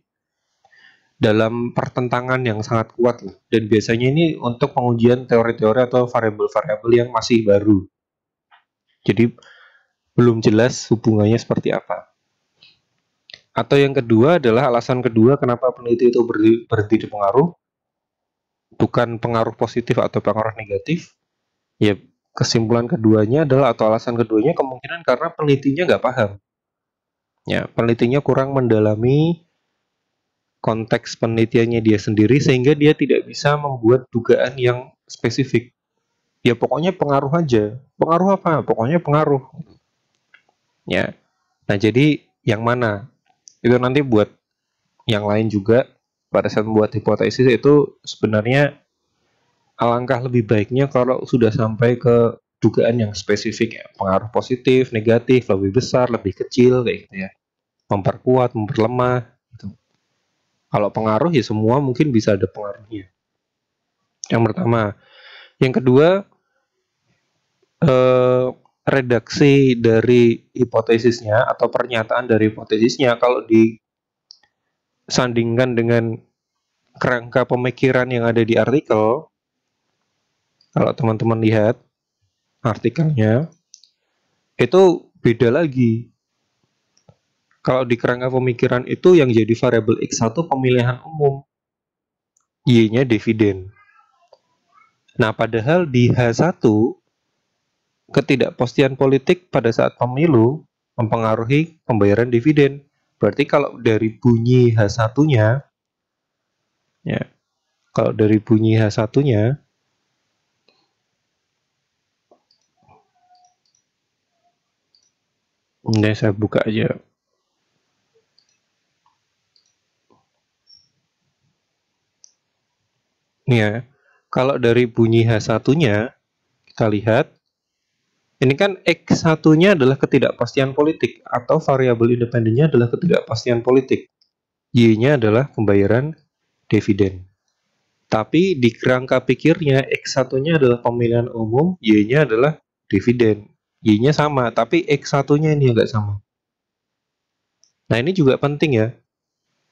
dalam pertentangan yang sangat kuat lah. Dan biasanya ini untuk pengujian teori-teori atau variabel-variabel yang masih baru. Jadi belum jelas hubungannya seperti apa. Atau yang kedua adalah alasan kedua kenapa peneliti itu berhenti di pengaruh, bukan pengaruh positif atau pengaruh negatif. Ya, kesimpulan keduanya adalah atau alasan keduanya kemungkinan karena penelitinya nggak paham. Ya, penelitinya kurang mendalami konteks penelitiannya dia sendiri sehingga dia tidak bisa membuat dugaan yang spesifik. Ya pokoknya pengaruh aja. Pengaruh apa? Pokoknya pengaruh. Ya. Nah, jadi yang mana? Itu nanti buat yang lain juga pada saat membuat hipotesis itu sebenarnya alangkah lebih baiknya kalau sudah sampai ke dugaan yang spesifik ya. Pengaruh positif, negatif, lebih besar, lebih kecil kayak gitu ya. Memperkuat, memperlemah gitu. Kalau pengaruh ya semua mungkin bisa ada pengaruhnya. Yang pertama. Yang kedua, redaksi dari hipotesisnya atau pernyataan dari hipotesisnya kalau disandingkan dengan kerangka pemikiran yang ada di artikel, kalau teman-teman lihat artikelnya, itu beda lagi. Kalau di kerangka pemikiran itu yang jadi variabel X1 pemilihan umum, Y-nya dividen. Nah, padahal di H1, ketidakpastian politik pada saat pemilu mempengaruhi pembayaran dividen. Berarti kalau dari bunyi H1-nya, ya, kalau dari bunyi H1-nya, ini saya buka aja. Ini ya, kalau dari bunyi H1-nya, kita lihat, ini kan X1-nya adalah ketidakpastian politik, atau variabel independennya adalah ketidakpastian politik. Y-nya adalah pembayaran dividen. Tapi di kerangka pikirnya, X1-nya adalah pemilihan umum, Y-nya adalah dividen. Y-nya sama, tapi X1-nya ini enggak sama. Nah, ini juga penting ya.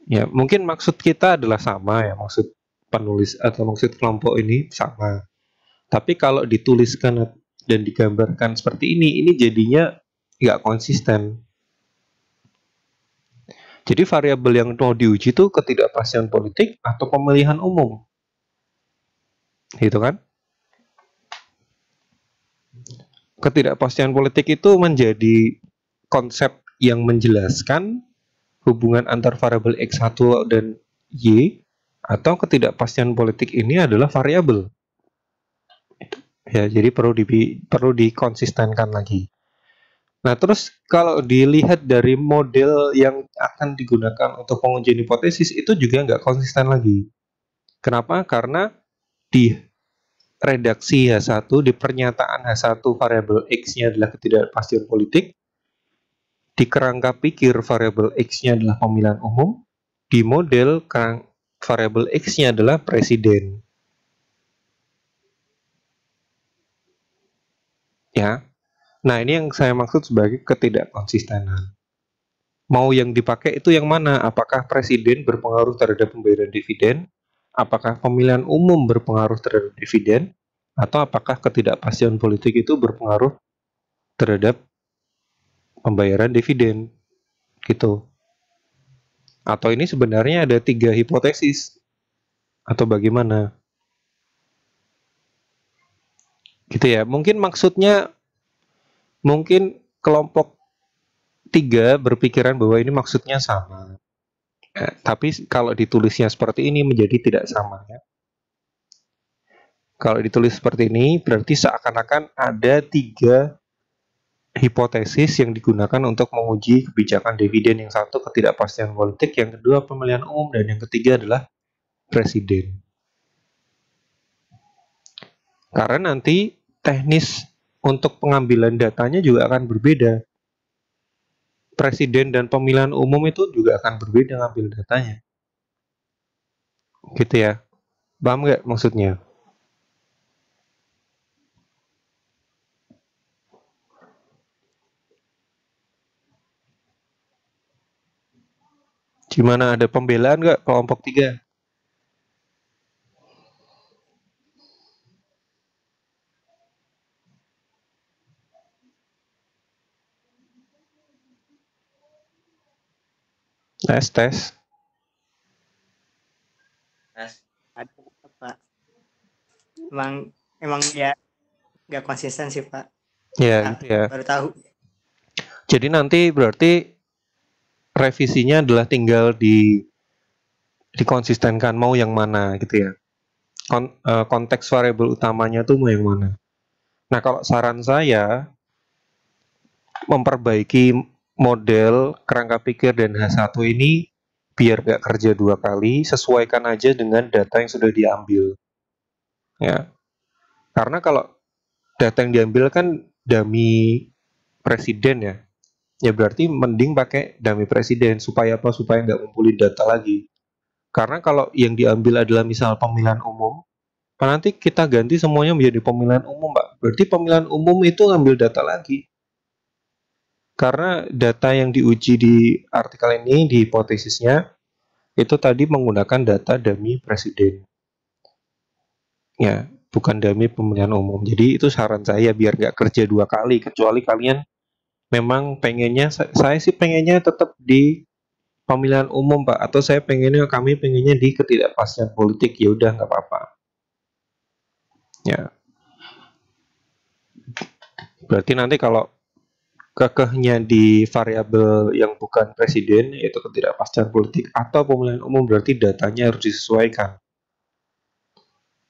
Ya, mungkin maksud kita adalah sama ya, maksud penulis atau maksud kelompok ini sama. Tapi kalau dituliskan dan digambarkan seperti ini jadinya nggak konsisten. Jadi variabel yang mau diuji itu ketidakpastian politik atau pemilihan umum. Gitu kan? Ketidakpastian politik itu menjadi konsep yang menjelaskan hubungan antar variabel X1 dan Y, atau ketidakpastian politik ini adalah variabel. Ya, jadi perlu dikonsistenkan lagi. Nah, terus kalau dilihat dari model yang akan digunakan untuk pengujian hipotesis itu juga nggak konsisten lagi. Kenapa? Karena di redaksi H1, di pernyataan H1 variabel X-nya adalah ketidakpastian politik, di kerangka pikir variabel X-nya adalah pemilihan umum, di model variabel X-nya adalah presiden. Ya. Nah, ini yang saya maksud sebagai ketidakkonsistenan. Mau yang dipakai itu yang mana? Apakah presiden berpengaruh terhadap pembayaran dividen? Apakah pemilihan umum berpengaruh terhadap dividen? Atau apakah ketidakpastian politik itu berpengaruh terhadap pembayaran dividen? Gitu. Atau ini sebenarnya ada 3 hipotesis? Atau bagaimana? Gitu ya. Mungkin maksudnya, mungkin kelompok 3 berpikiran bahwa ini maksudnya sama. Tapi kalau ditulisnya seperti ini menjadi tidak sama ya. Kalau ditulis seperti ini berarti seakan-akan ada 3 hipotesis yang digunakan untuk menguji kebijakan dividen. Yang satu ketidakpastian politik, yang kedua pemilihan umum, dan yang ketiga adalah presiden. Karena nanti teknis untuk pengambilan datanya juga akan berbeda. Presiden dan pemilihan umum itu juga akan berbeda ngambil datanya. Gitu ya. Paham nggak maksudnya? Gimana, ada pembelaan nggak kelompok 3? Tes.
Ada Pak. Emang ya nggak konsisten sih Pak.
Ya, gitu ya.
Baru tahu.
Jadi nanti berarti revisinya adalah tinggal dikonsistenkan mau yang mana gitu ya. Konteks variabel utamanya tuh mau yang mana. Nah, kalau saran saya memperbaiki model kerangka pikir dan H1 ini biar gak kerja 2 kali, sesuaikan aja dengan data yang sudah diambil. Ya. Karena kalau data yang diambil kan dummy presiden ya. Ya berarti mending pakai dummy presiden supaya apa? Supaya nggak ngumpulin data lagi. Karena kalau yang diambil adalah misal pemilihan umum, nanti kita ganti semuanya menjadi pemilihan umum, Pak. Berarti pemilihan umum itu ngambil data lagi. Karena data yang diuji di artikel ini, di hipotesisnya, itu tadi menggunakan data dummy presiden. Ya, bukan dummy pemilihan umum. Jadi itu saran saya biar nggak kerja 2 kali, kecuali kalian memang pengennya, saya sih pengennya tetap di pemilihan umum Pak, atau kami pengennya di ketidakpastian politik, ya udah nggak apa-apa. Ya, berarti nanti kalau kekehnya di variabel yang bukan presiden, yaitu ketidakpastian politik atau pemilihan umum, berarti datanya harus disesuaikan.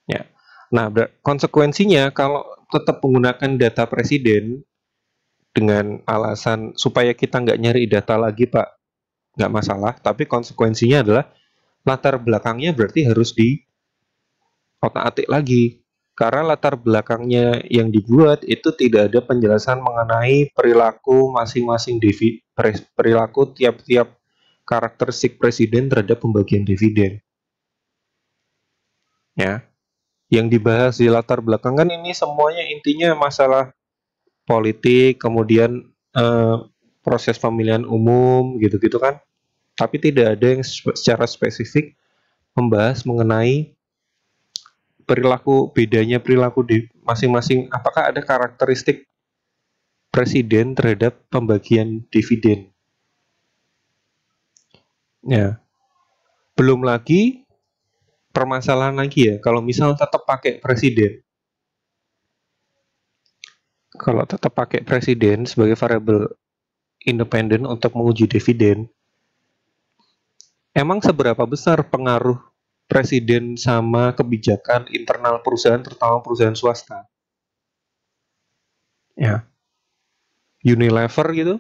Ya, nah konsekuensinya kalau tetap menggunakan data presiden dengan alasan supaya kita nggak nyari data lagi Pak, nggak masalah, tapi konsekuensinya adalah latar belakangnya berarti harus di otak-atik lagi, karena latar belakangnya yang dibuat itu tidak ada penjelasan mengenai perilaku masing-masing perilaku tiap-tiap karakteristik presiden terhadap pembagian dividen. Ya, yang dibahas di latar belakang kan ini semuanya intinya masalah politik, kemudian proses pemilihan umum gitu-gitu kan. Tapi tidak ada yang secara spesifik membahas mengenai bedanya perilaku di masing-masing, apakah ada karakteristik presiden terhadap pembagian dividen. Ya. Belum lagi permasalahan lagi ya, kalau misal tetap pakai presiden. Kalau tetap pakai presiden sebagai variabel independen untuk menguji dividen, emang seberapa besar pengaruh presiden sama kebijakan internal perusahaan, terutama perusahaan swasta? Ya, Unilever gitu,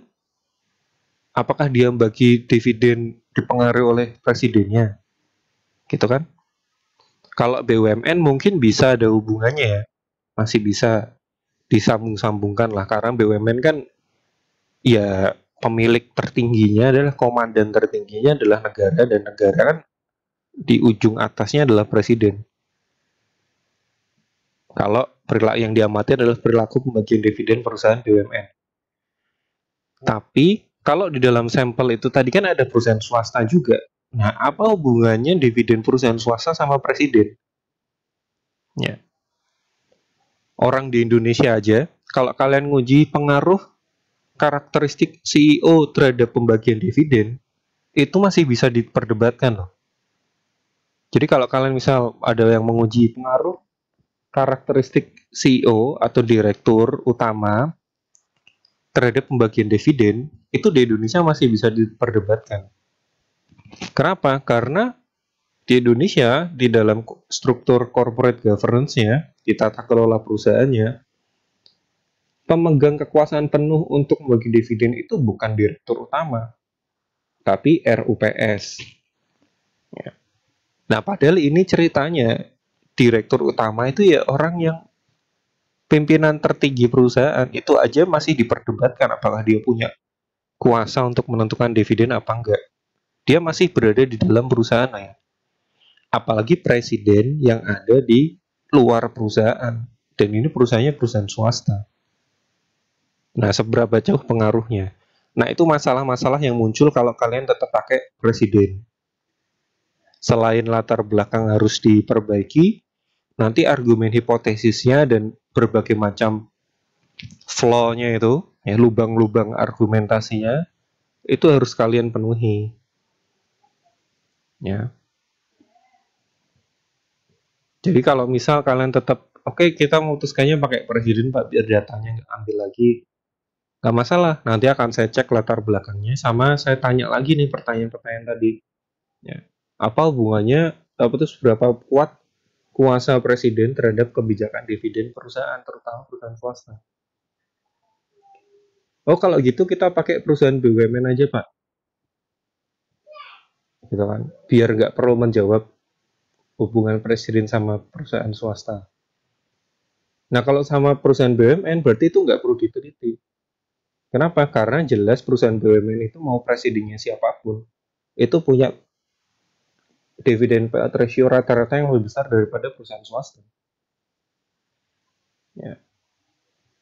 apakah dia bagi dividen dipengaruhi oleh presidennya? Gitu kan? Kalau BUMN mungkin bisa ada hubungannya ya, masih bisa disambung-sambungkan lah, karena BUMN kan ya pemilik tertingginya adalah, komandan tertingginya adalah negara, dan negara kan di ujung atasnya adalah presiden. Kalau perilaku yang diamati adalah perilaku pembagian dividen perusahaan BUMN. Tapi kalau di dalam sampel itu tadi kan ada perusahaan swasta juga. Nah, apa hubungannya dividen perusahaan swasta sama presiden? Ya. Orang di Indonesia aja, kalau kalian nguji pengaruh karakteristik CEO terhadap pembagian dividen, itu masih bisa diperdebatkan loh. Jadi kalau kalian misal ada yang menguji pengaruh karakteristik CEO atau direktur utama terhadap pembagian dividen, itu di Indonesia masih bisa diperdebatkan. Kenapa? Karena di Indonesia, di dalam struktur corporate governance-nya, di tata kelola perusahaannya, pemegang kekuasaan penuh untuk membagi dividen itu bukan direktur utama, tapi RUPS. Ya. Nah, padahal ini ceritanya, direktur utama itu ya orang yang pimpinan tertinggi perusahaan, itu aja masih diperdebatkan apakah dia punya kuasa untuk menentukan dividen apa enggak. Dia masih berada di dalam perusahaan ya. Apalagi presiden yang ada di luar perusahaan, dan ini perusahaannya perusahaan swasta. Nah, seberapa jauh pengaruhnya? Nah, itu masalah-masalah yang muncul kalau kalian tetap pakai presiden. Selain latar belakang harus diperbaiki, nanti argumen hipotesisnya dan berbagai macam flaw-nya itu, ya, lubang-lubang argumentasinya, itu harus kalian penuhi. Ya. Jadi kalau misal kalian tetap, oke, kita memutuskannya pakai presiden Pak, biar datanya nggak ambil lagi, nggak masalah. Nanti akan saya cek latar belakangnya, sama saya tanya lagi nih pertanyaan-pertanyaan tadi. Ya. Apa hubungannya, seberapa kuat kuasa presiden terhadap kebijakan dividen perusahaan, terutama perusahaan swasta. Oh, kalau gitu kita pakai perusahaan BUMN aja Pak. Gitu kan, biar nggak perlu menjawab hubungan presiden sama perusahaan swasta. Nah, kalau sama perusahaan BUMN berarti itu nggak perlu diteliti. Kenapa? Karena jelas perusahaan BUMN itu mau presidennya siapapun, itu punya dividen payout ratio rata-rata yang lebih besar daripada perusahaan swasta. Ya.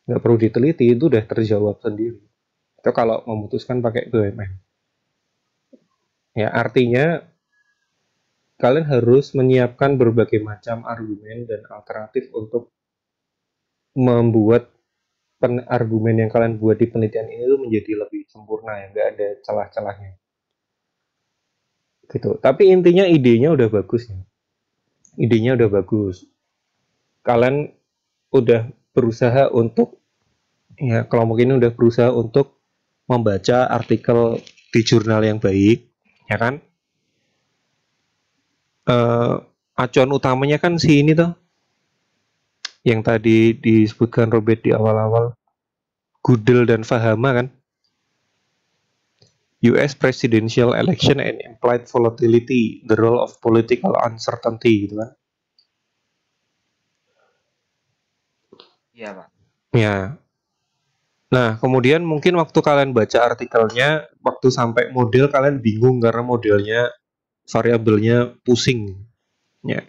Nggak perlu diteliti, itu udah terjawab sendiri. Itu kalau memutuskan pakai BUMN. Ya, artinya kalian harus menyiapkan berbagai macam argumen dan alternatif untuk membuat argumen yang kalian buat di penelitian ini tuh menjadi lebih sempurna, ya, nggak ada celah-celahnya. Gitu. Tapi intinya idenya udah bagus ya. Idenya udah bagus. Kalian udah berusaha untuk, ya, kelompok ini udah berusaha untuk membaca artikel di jurnal yang baik, ya kan? Acuan utamanya kan si ini tuh, yang tadi disebutkan Robert di awal-awal, Goodell dan Fahama kan, US Presidential Election and Implied Volatility, the Role of Political Uncertainty, gitu kan.
Iya Pak.
Ya. Nah, kemudian mungkin waktu kalian baca artikelnya, waktu sampai model kalian bingung karena modelnya, variabelnya pusing. Ya.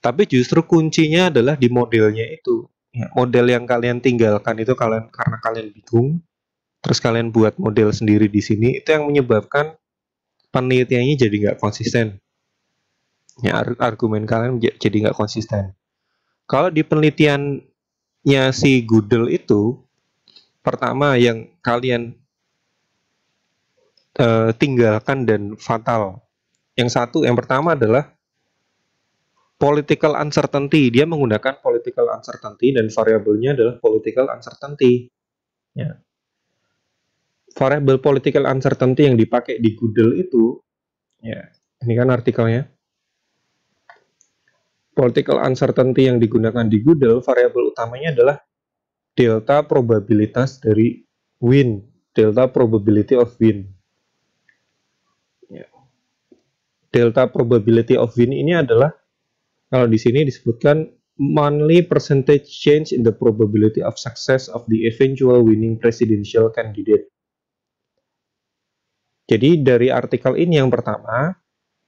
Tapi justru kuncinya adalah di modelnya itu. Ya, model yang kalian tinggalkan itu karena kalian bingung, terus kalian buat model sendiri di sini, itu yang menyebabkan penelitiannya jadi nggak konsisten. Ya, argumen kalian jadi nggak konsisten. Kalau di penelitiannya si Goodell itu, pertama yang kalian tinggalkan dan fatal. Yang pertama adalah political uncertainty. Dia menggunakan political uncertainty dan variabelnya adalah political uncertainty. Ya. Variabel political uncertainty yang dipakai di Goodell itu, ya, ini kan artikelnya. Political uncertainty yang digunakan di Goodell, variabel utamanya adalah delta probabilitas dari win, delta probability of win. Ya. Delta probability of win ini adalah, kalau di sini disebutkan monthly percentage change in the probability of success of the eventual winning presidential candidate. Jadi dari artikel ini yang pertama,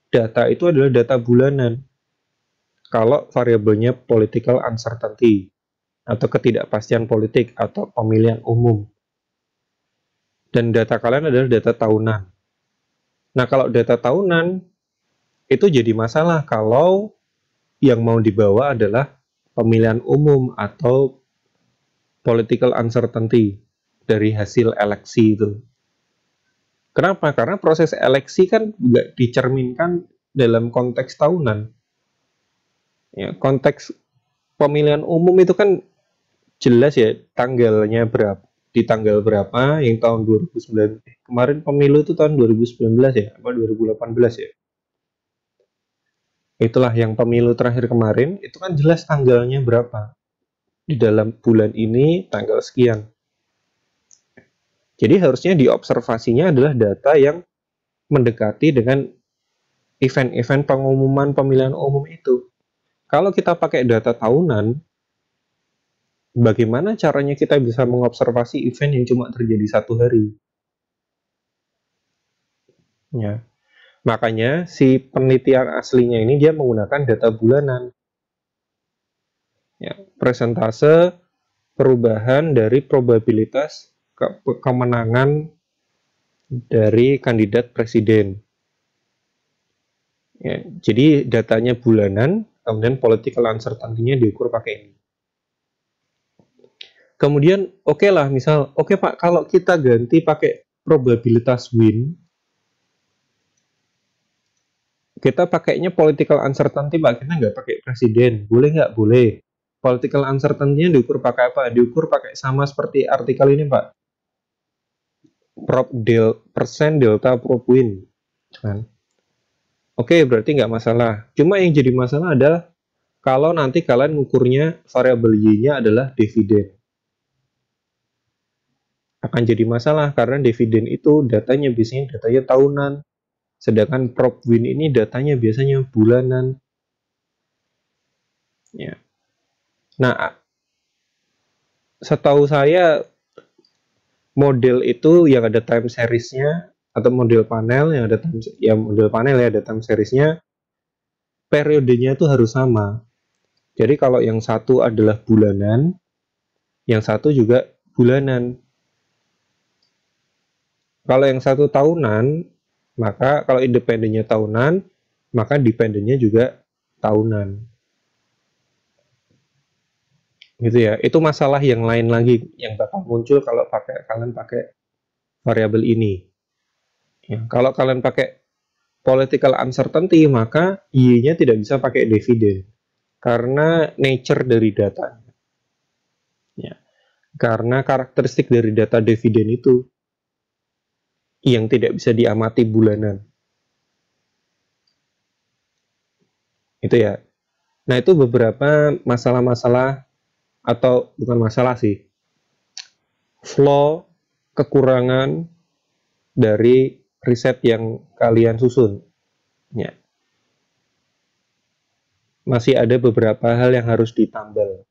data itu adalah data bulanan. Kalau variabelnya political uncertainty atau ketidakpastian politik atau pemilihan umum. Dan data kalian adalah data tahunan. Nah, kalau data tahunan itu jadi masalah kalau yang mau dibawa adalah pemilihan umum atau political uncertainty dari hasil eleksi itu. Kenapa? Karena proses eleksi kan nggak dicerminkan dalam konteks tahunan. Ya, konteks pemilihan umum itu kan jelas ya tanggalnya berapa, di tanggal berapa, yang tahun 2009. Kemarin pemilu itu tahun 2019 ya, apa 2018 ya. Itulah yang pemilu terakhir kemarin, itu kan jelas tanggalnya berapa. Di dalam bulan ini tanggal sekian. Jadi harusnya diobservasinya adalah data yang mendekati dengan event-event pengumuman pemilihan umum itu. Kalau kita pakai data tahunan, bagaimana caranya kita bisa mengobservasi event yang cuma terjadi 1 hari? Ya. Makanya si penelitian aslinya ini dia menggunakan data bulanan. Ya, persentase perubahan dari probabilitas kemenangan dari kandidat presiden. Ya, jadi datanya bulanan, kemudian political uncertainty-nya diukur pakai ini. Kemudian oke lah, misal, oke Pak, kalau kita ganti pakai probabilitas win, kita pakainya political uncertainty Pak, kita nggak pakai presiden, boleh nggak? Boleh. Political uncertainty-nya diukur pakai apa? Diukur pakai sama seperti artikel ini Pak. Persen delta prop win. Kan? Oke, berarti nggak masalah. Cuma yang jadi masalah adalah kalau nanti kalian ngukurnya variabel Y-nya adalah dividen. Akan jadi masalah karena dividen itu datanya biasanya datanya tahunan. Sedangkan prop win ini datanya biasanya bulanan. Ya. Nah, setahu saya model itu yang ada time series-nya atau model panel yang ada time series-nya, periodenya itu harus sama. Jadi kalau yang satu adalah bulanan, yang satu juga bulanan. Kalau yang satu tahunan, maka kalau independennya tahunan, maka dependennya juga tahunan. Gitu ya. Itu masalah yang lain lagi yang bakal muncul kalau kalian pakai variabel ini. Ya, kalau kalian pakai political uncertainty, maka Y-nya tidak bisa pakai dividen karena nature dari data. Ya. Karena karakteristik dari data dividen itu yang tidak bisa diamati bulanan. Itu ya. Nah, itu beberapa masalah-masalah atau bukan masalah sih. Flaw, kekurangan dari riset yang kalian susun. Ya. Masih ada beberapa hal yang harus ditambal.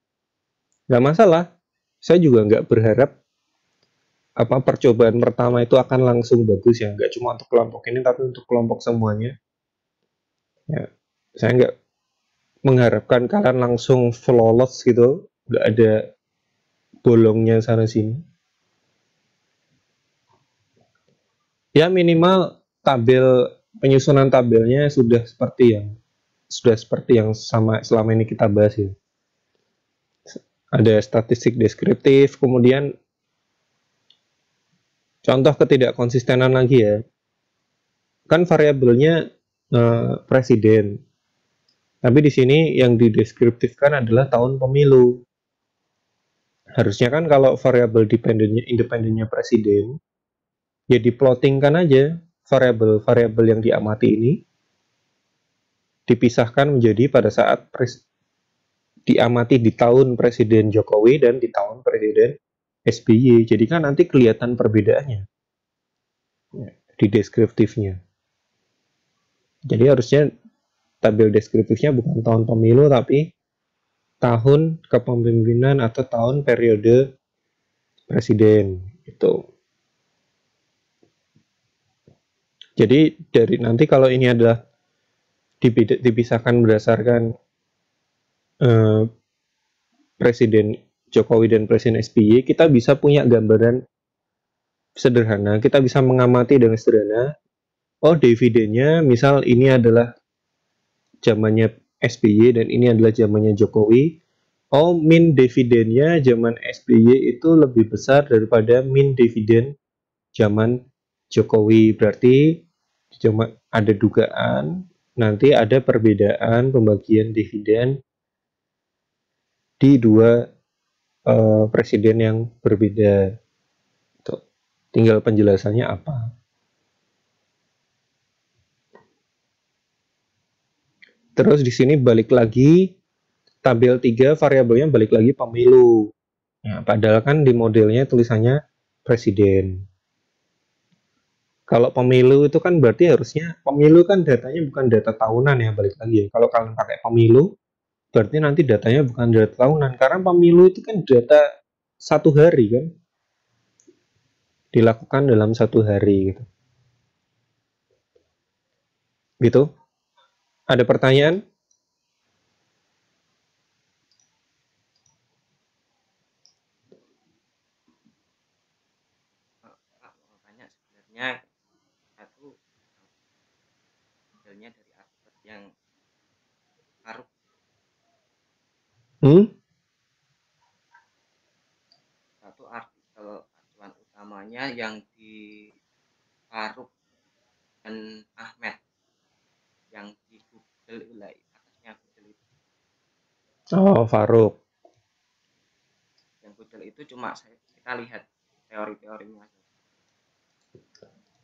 Nggak masalah. Saya juga nggak berharap percobaan pertama itu akan langsung bagus ya. Nggak cuma untuk kelompok ini, tapi untuk kelompok semuanya. Ya. Saya nggak mengharapkan kalian langsung flawless gitu. nggak ada bolongnya sana sini. Ya minimal tabel penyusunan tabelnya sudah seperti yang sama selama ini kita bahas ya. Ada statistik deskriptif, kemudian contoh ketidakkonsistenan lagi ya. Kan variabelnya presiden. Tapi di sini yang dideskriptifkan adalah tahun pemilu. Harusnya kan kalau variabel independennya presiden, ya diplottingkan aja variabel-variabel yang diamati ini dipisahkan menjadi pada saat diamati di tahun Presiden Jokowi dan di tahun Presiden SBY. Jadi kan nanti kelihatan perbedaannya di deskriptifnya. Jadi harusnya tabel deskriptifnya bukan tahun pemilu tapi tahun kepemimpinan atau tahun periode presiden itu. Jadi dari nanti kalau ini adalah dipisahkan berdasarkan Presiden Jokowi dan Presiden SBY, kita bisa punya gambaran sederhana. Kita bisa mengamati dengan sederhana. Oh, dividennya misal ini adalah zamannya SBY dan ini adalah zamannya Jokowi. Oh, min dividennya zaman SBY itu lebih besar daripada min dividen zaman Jokowi. Berarti cuma ada dugaan nanti ada perbedaan pembagian dividen di dua presiden yang berbeda. Tuh. Tinggal penjelasannya apa. Terus di sini balik lagi tabel 3 variabelnya balik lagi pemilu. Nah, padahal kan di modelnya tulisannya presiden. Kalau pemilu itu kan berarti harusnya pemilu kan datanya bukan data tahunan ya, balik lagi ya. Kalau kalian pakai pemilu berarti nanti datanya bukan data tahunan karena pemilu itu kan data satu hari kan, dilakukan dalam satu hari gitu. Gitu. Ada pertanyaan?
Pak mau tanya sebenarnya satu modelnya dari artikel yang Faruk satu artikel acuan utamanya yang di Faruk dan Ahmed yang di Google atasnya Google itu.
Oh, Faruk.
Yang Google itu cuma kita lihat teori-teorinya.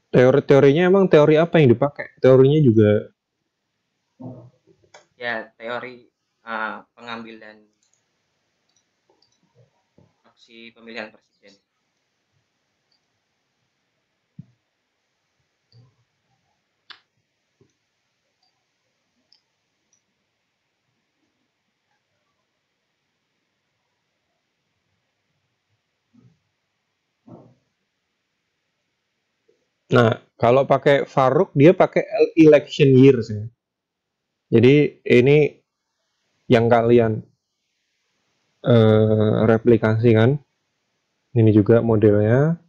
Teori-teorinya emang teori apa yang dipakai? Teorinya juga
ya teori pengambilan opsi pemilihan presiden.
Nah, kalau pakai Faruk dia pakai election years ya. Jadi ini yang kalian replikasi kan. Ini juga modelnya.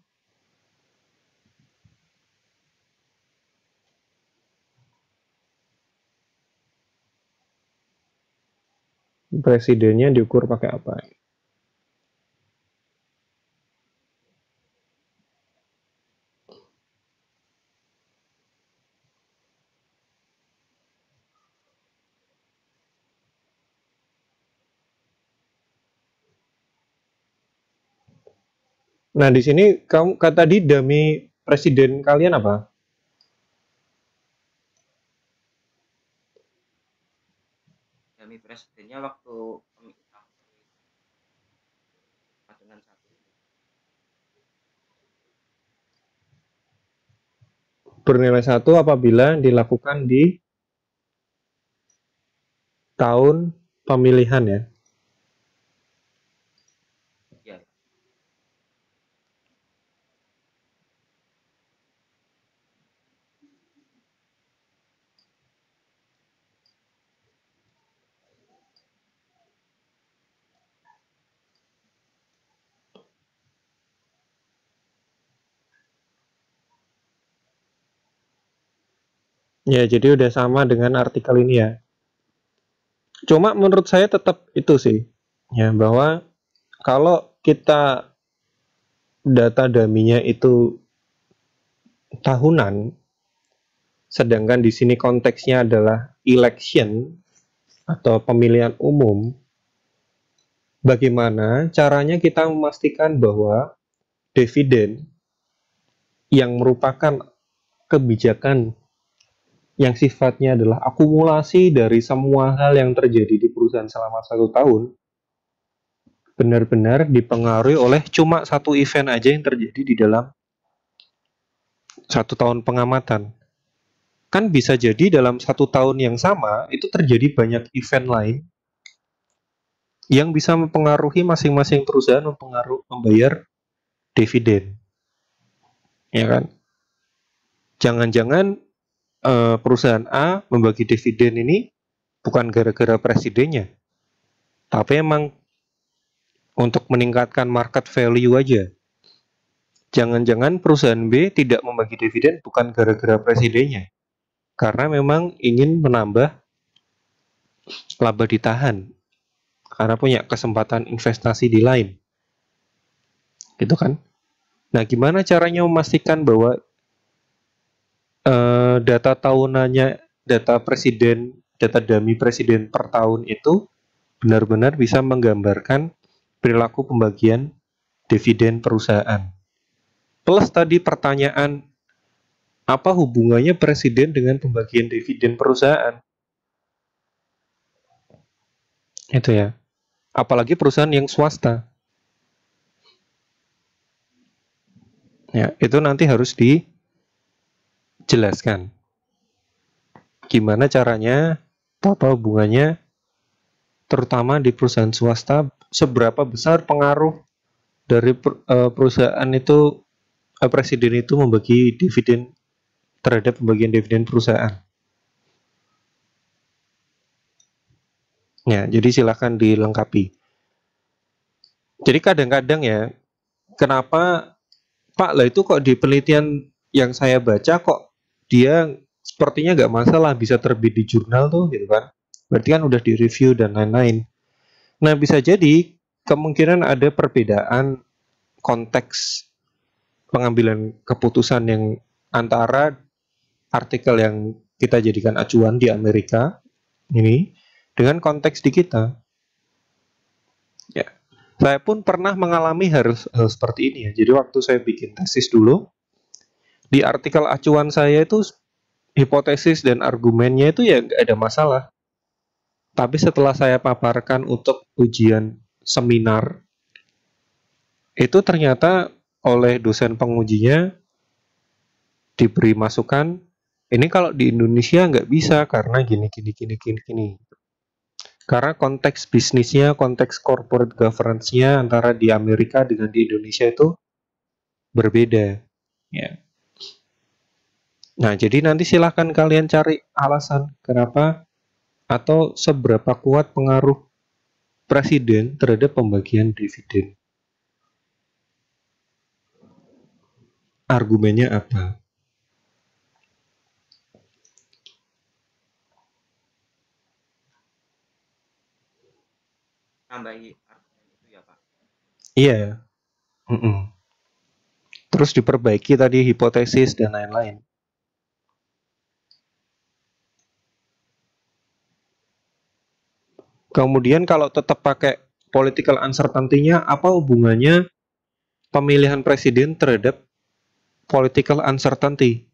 Presidennya diukur pakai apa? Nah, di sini kamu kata tadi dummy presiden kalian apa?
Demi presidennya waktu pemilihan dengan satu
Bernilai 1 apabila dilakukan di tahun pemilihan ya.
ya.
Ya, jadi udah sama dengan artikel ini ya. Cuma menurut saya tetap itu sih, ya bahwa kalau kita data daminya itu tahunan, sedangkan di sini konteksnya adalah election atau pemilihan umum, bagaimana caranya kita memastikan bahwa dividen yang merupakan kebijakan yang sifatnya adalah akumulasi dari semua hal yang terjadi di perusahaan selama 1 tahun benar-benar dipengaruhi oleh cuma satu event aja yang terjadi di dalam 1 tahun pengamatan. Kan bisa jadi dalam 1 tahun yang sama itu terjadi banyak event lain yang bisa mempengaruhi masing-masing perusahaan membayar dividen, ya kan? Jangan-jangan perusahaan A membagi dividen ini bukan gara-gara presidennya, tapi emang untuk meningkatkan market value aja. Jangan-jangan perusahaan B tidak membagi dividen bukan gara-gara presidennya, karena memang ingin menambah laba ditahan, karena punya kesempatan investasi di lain. Gitu kan? Nah, gimana caranya memastikan bahwa data tahunannya, data presiden, data dummy presiden per tahun itu benar-benar bisa menggambarkan perilaku pembagian dividen perusahaan. Plus tadi pertanyaan, apa hubungannya presiden dengan pembagian dividen perusahaan? Itu ya. Apalagi perusahaan yang swasta. Ya, itu nanti harus dijelaskan. Gimana caranya, apa hubungannya, terutama di perusahaan swasta, seberapa besar pengaruh dari perusahaan itu, presiden itu membagi dividen terhadap pembagian dividen perusahaan. Ya, jadi silakan dilengkapi. Jadi kadang-kadang ya, kenapa Pak lah itu kok di penelitian yang saya baca kok dia sepertinya nggak masalah bisa terbit di jurnal tuh gitu kan. Berarti kan udah direview dan lain-lain. Nah, bisa jadi kemungkinan ada perbedaan konteks pengambilan keputusan yang antara artikel yang kita jadikan acuan di Amerika ini dengan konteks di kita. Ya, saya pun pernah mengalami hal seperti ini ya. Jadi waktu saya bikin tesis dulu, di artikel acuan saya itu hipotesis dan argumennya itu ya nggak ada masalah. Tapi setelah saya paparkan untuk ujian seminar, itu ternyata oleh dosen pengujinya diberi masukan, ini kalau di Indonesia nggak bisa karena gini. Karena konteks bisnisnya, konteks corporate governance-nya antara di Amerika dengan di Indonesia itu berbeda. Ya. Nah, jadi nanti silahkan kalian cari alasan kenapa atau seberapa kuat pengaruh presiden terhadap pembagian dividen. Argumennya apa?
Nambahi argumen itu ya Pak.
Iya. Terus diperbaiki tadi hipotesis dan lain-lain. Kemudian kalau tetap pakai political uncertainty-nya, apa hubungannya pemilihan presiden terhadap political uncertainty?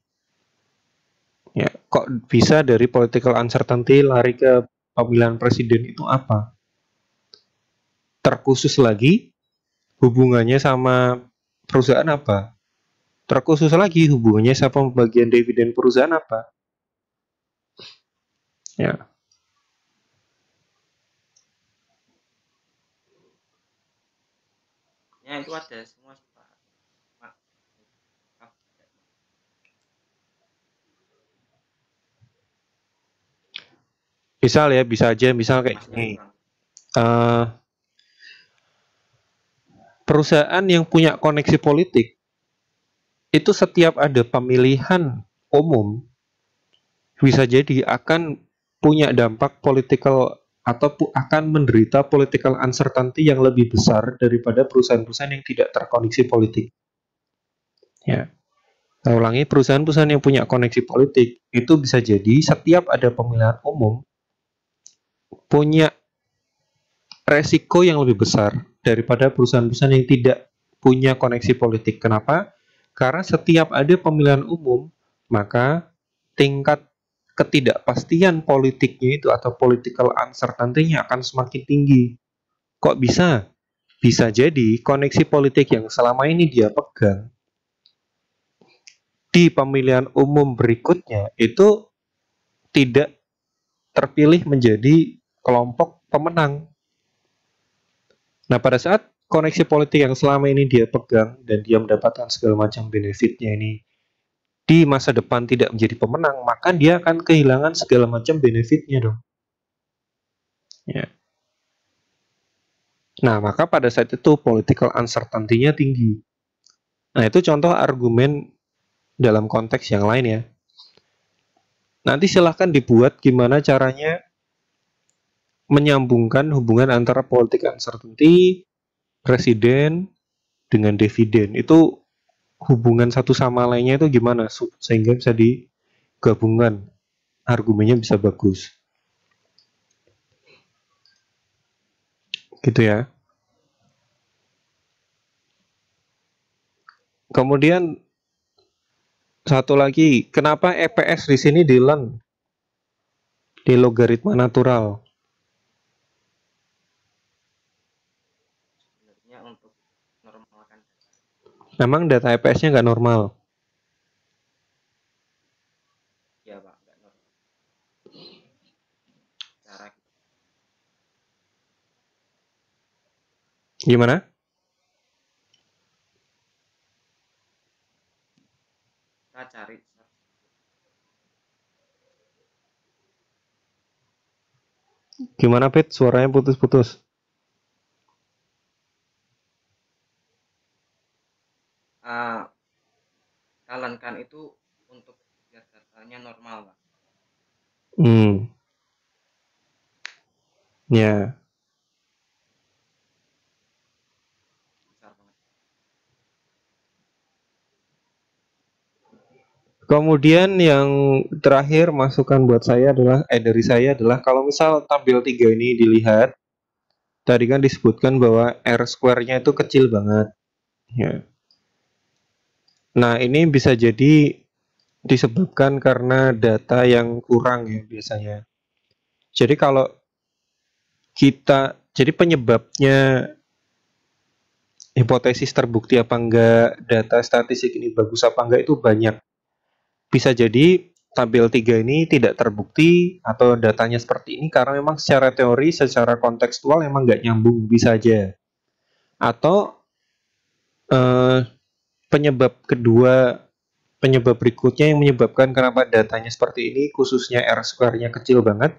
Ya, kok bisa dari political uncertainty lari ke pemilihan presiden itu apa? Terkhusus lagi, hubungannya sama perusahaan apa? Terkhusus lagi, hubungannya sama pembagian dividen perusahaan apa? Ya.
Ya itu ada semua sih Pak.
Misal ya, bisa aja misal kayak gini. Perusahaan yang punya koneksi politik itu setiap ada pemilihan umum bisa jadi akan punya dampak political atau akan menderita political uncertainty yang lebih besar daripada perusahaan-perusahaan yang tidak terkoneksi politik. Ya. Saya ulangi, perusahaan-perusahaan yang punya koneksi politik itu bisa jadi setiap ada pemilihan umum punya resiko yang lebih besar daripada perusahaan-perusahaan yang tidak punya koneksi politik. Kenapa? Karena setiap ada pemilihan umum, maka tingkat ketidakpastian politiknya itu atau political uncertainty-nya akan semakin tinggi. Kok bisa? Bisa jadi koneksi politik yang selama ini dia pegang di pemilihan umum berikutnya itu tidak terpilih menjadi kelompok pemenang. Nah, pada saat koneksi politik yang selama ini dia pegang dan dia mendapatkan segala macam benefitnya ini di masa depan tidak menjadi pemenang, maka dia akan kehilangan segala macam benefitnya dong. Ya. Nah, maka pada saat itu political uncertainty-nya tinggi. Nah, itu contoh argumen dalam konteks yang lain ya. Nanti silahkan dibuat gimana caranya menyambungkan hubungan antara political uncertainty, presiden, dengan dividen. Itu hubungan satu sama lainnya itu gimana sehingga bisa digabungkan, argumennya bisa bagus. Gitu ya. Kemudian satu lagi, kenapa EPS di sini dilem di logaritma natural?
Sebenarnya untuk normalkan
Memang data EPS-nya nggak normal.
ya Pak, nggak normal. Cara
Gimana?
kita cari
Gimana, Pit? Suaranya putus-putus.
kalian itu untuk biar datanya normal Pak.
Ya.
Besar banget.
Kemudian yang terakhir masukan buat saya adalah dari saya adalah kalau misal tabel 3 ini dilihat, tadi kan disebutkan bahwa R square-nya itu kecil banget. Ya. Nah, ini bisa jadi disebabkan karena data yang kurang ya biasanya. Jadi kalau jadi penyebabnya hipotesis terbukti apa enggak, data statistik ini bagus apa enggak itu banyak. Bisa jadi tabel 3 ini tidak terbukti atau datanya seperti ini karena memang secara teori, secara kontekstual memang nggak nyambung, bisa aja. Atau penyebab berikutnya yang menyebabkan kenapa datanya seperti ini, khususnya R square-nya kecil banget,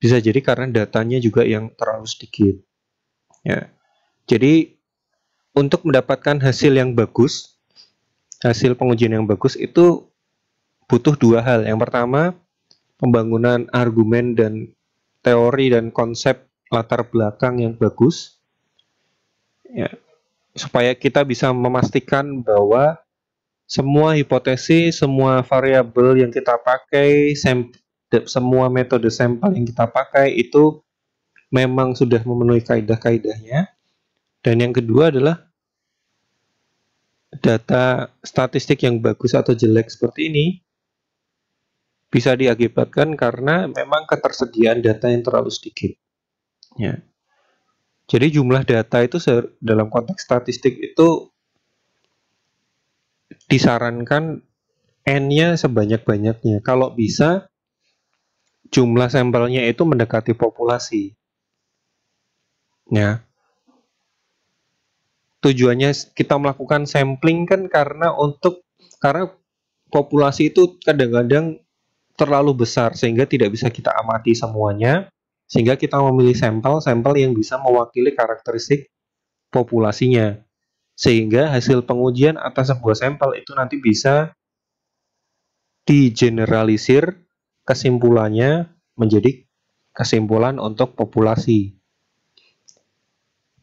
bisa jadi karena datanya juga yang terlalu sedikit. Ya. Jadi untuk mendapatkan hasil yang bagus, hasil pengujian yang bagus itu butuh dua hal. Yang pertama, pembangunan argumen dan teori dan konsep latar belakang yang bagus. Ya. Supaya kita bisa memastikan bahwa semua hipotesis, semua variabel yang kita pakai, semua metode sampel yang kita pakai itu memang sudah memenuhi kaidah-kaidahnya. Dan yang kedua adalah data statistik yang bagus atau jelek seperti ini bisa diakibatkan karena memang ketersediaan data yang terlalu sedikit. Ya. Jadi jumlah data itu dalam konteks statistik itu disarankan N-nya sebanyak-banyaknya. Kalau bisa jumlah sampelnya itu mendekati populasi. Ya. Tujuannya kita melakukan sampling kan karena populasi itu kadang-kadang terlalu besar sehingga tidak bisa kita amati semuanya, sehingga kita memilih sampel yang bisa mewakili karakteristik populasinya, sehingga hasil pengujian atas sebuah sampel itu nanti bisa digeneralisir kesimpulannya menjadi kesimpulan untuk populasi.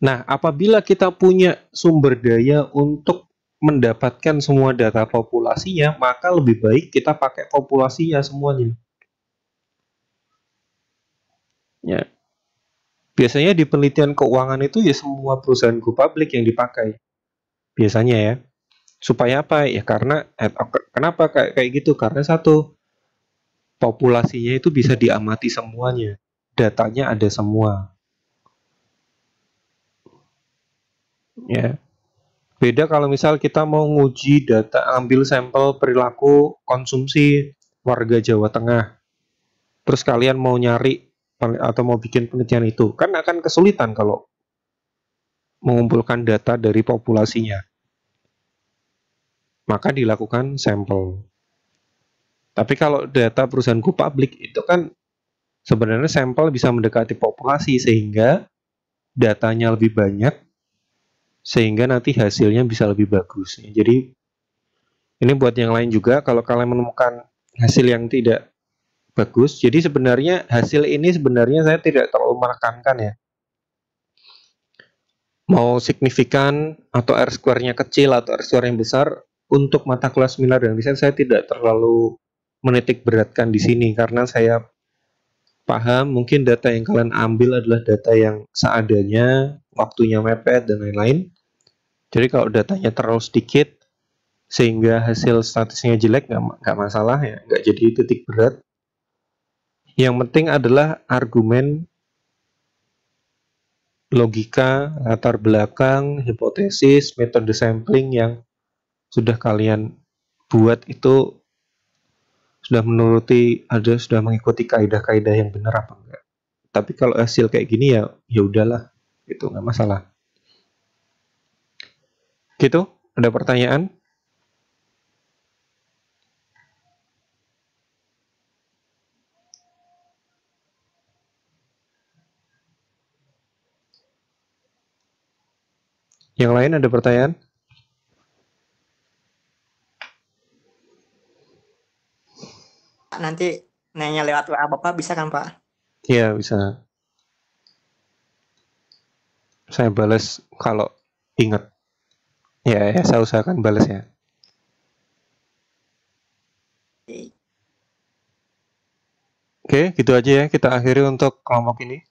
Nah, apabila kita punya sumber daya untuk mendapatkan semua data populasinya, maka lebih baik kita pakai populasinya semuanya. Ya. Biasanya di penelitian keuangan itu ya semua perusahaan go public yang dipakai. Biasanya ya. Supaya apa? Ya karena kenapa kayak gitu? Karena satu, populasinya itu bisa diamati semuanya. Datanya ada semua. Ya. Beda kalau misal kita mau nguji data, ambil sampel perilaku konsumsi warga Jawa Tengah. Terus kalian mau nyari atau mau bikin penelitian itu, kan akan kesulitan kalau mengumpulkan data dari populasinya. Maka dilakukan sampel. Tapi kalau data perusahaan go public itu kan sebenarnya sampel bisa mendekati populasi sehingga datanya lebih banyak, sehingga nanti hasilnya bisa lebih bagus. Jadi ini buat yang lain juga, kalau kalian menemukan hasil yang tidak bagus, jadi sebenarnya hasil ini sebenarnya saya tidak terlalu menekankan ya. Mau signifikan atau R-square-nya kecil atau R-square yang besar, untuk mata kelas seminar dan riset saya tidak terlalu menitik beratkan di sini karena saya paham mungkin data yang kalian ambil adalah data yang seadanya, waktunya mepet dan lain-lain. Jadi kalau datanya terlalu sedikit sehingga hasil statistiknya jelek, nggak masalah ya, nggak jadi titik berat. Yang penting adalah argumen, logika, latar belakang, hipotesis, metode sampling yang sudah kalian buat itu sudah sudah mengikuti kaidah-kaidah yang benar apa enggak. Tapi kalau hasil kayak gini ya udahlah, itu nggak masalah. Gitu, ada pertanyaan? Yang lain ada pertanyaan?
Nanti nanya lewat WA Bapak bisa kan Pak?
Iya, bisa. Saya balas kalau ingat. Ya, saya usahakan balas ya. Oke, gitu aja ya. Kita akhiri untuk kelompok ini.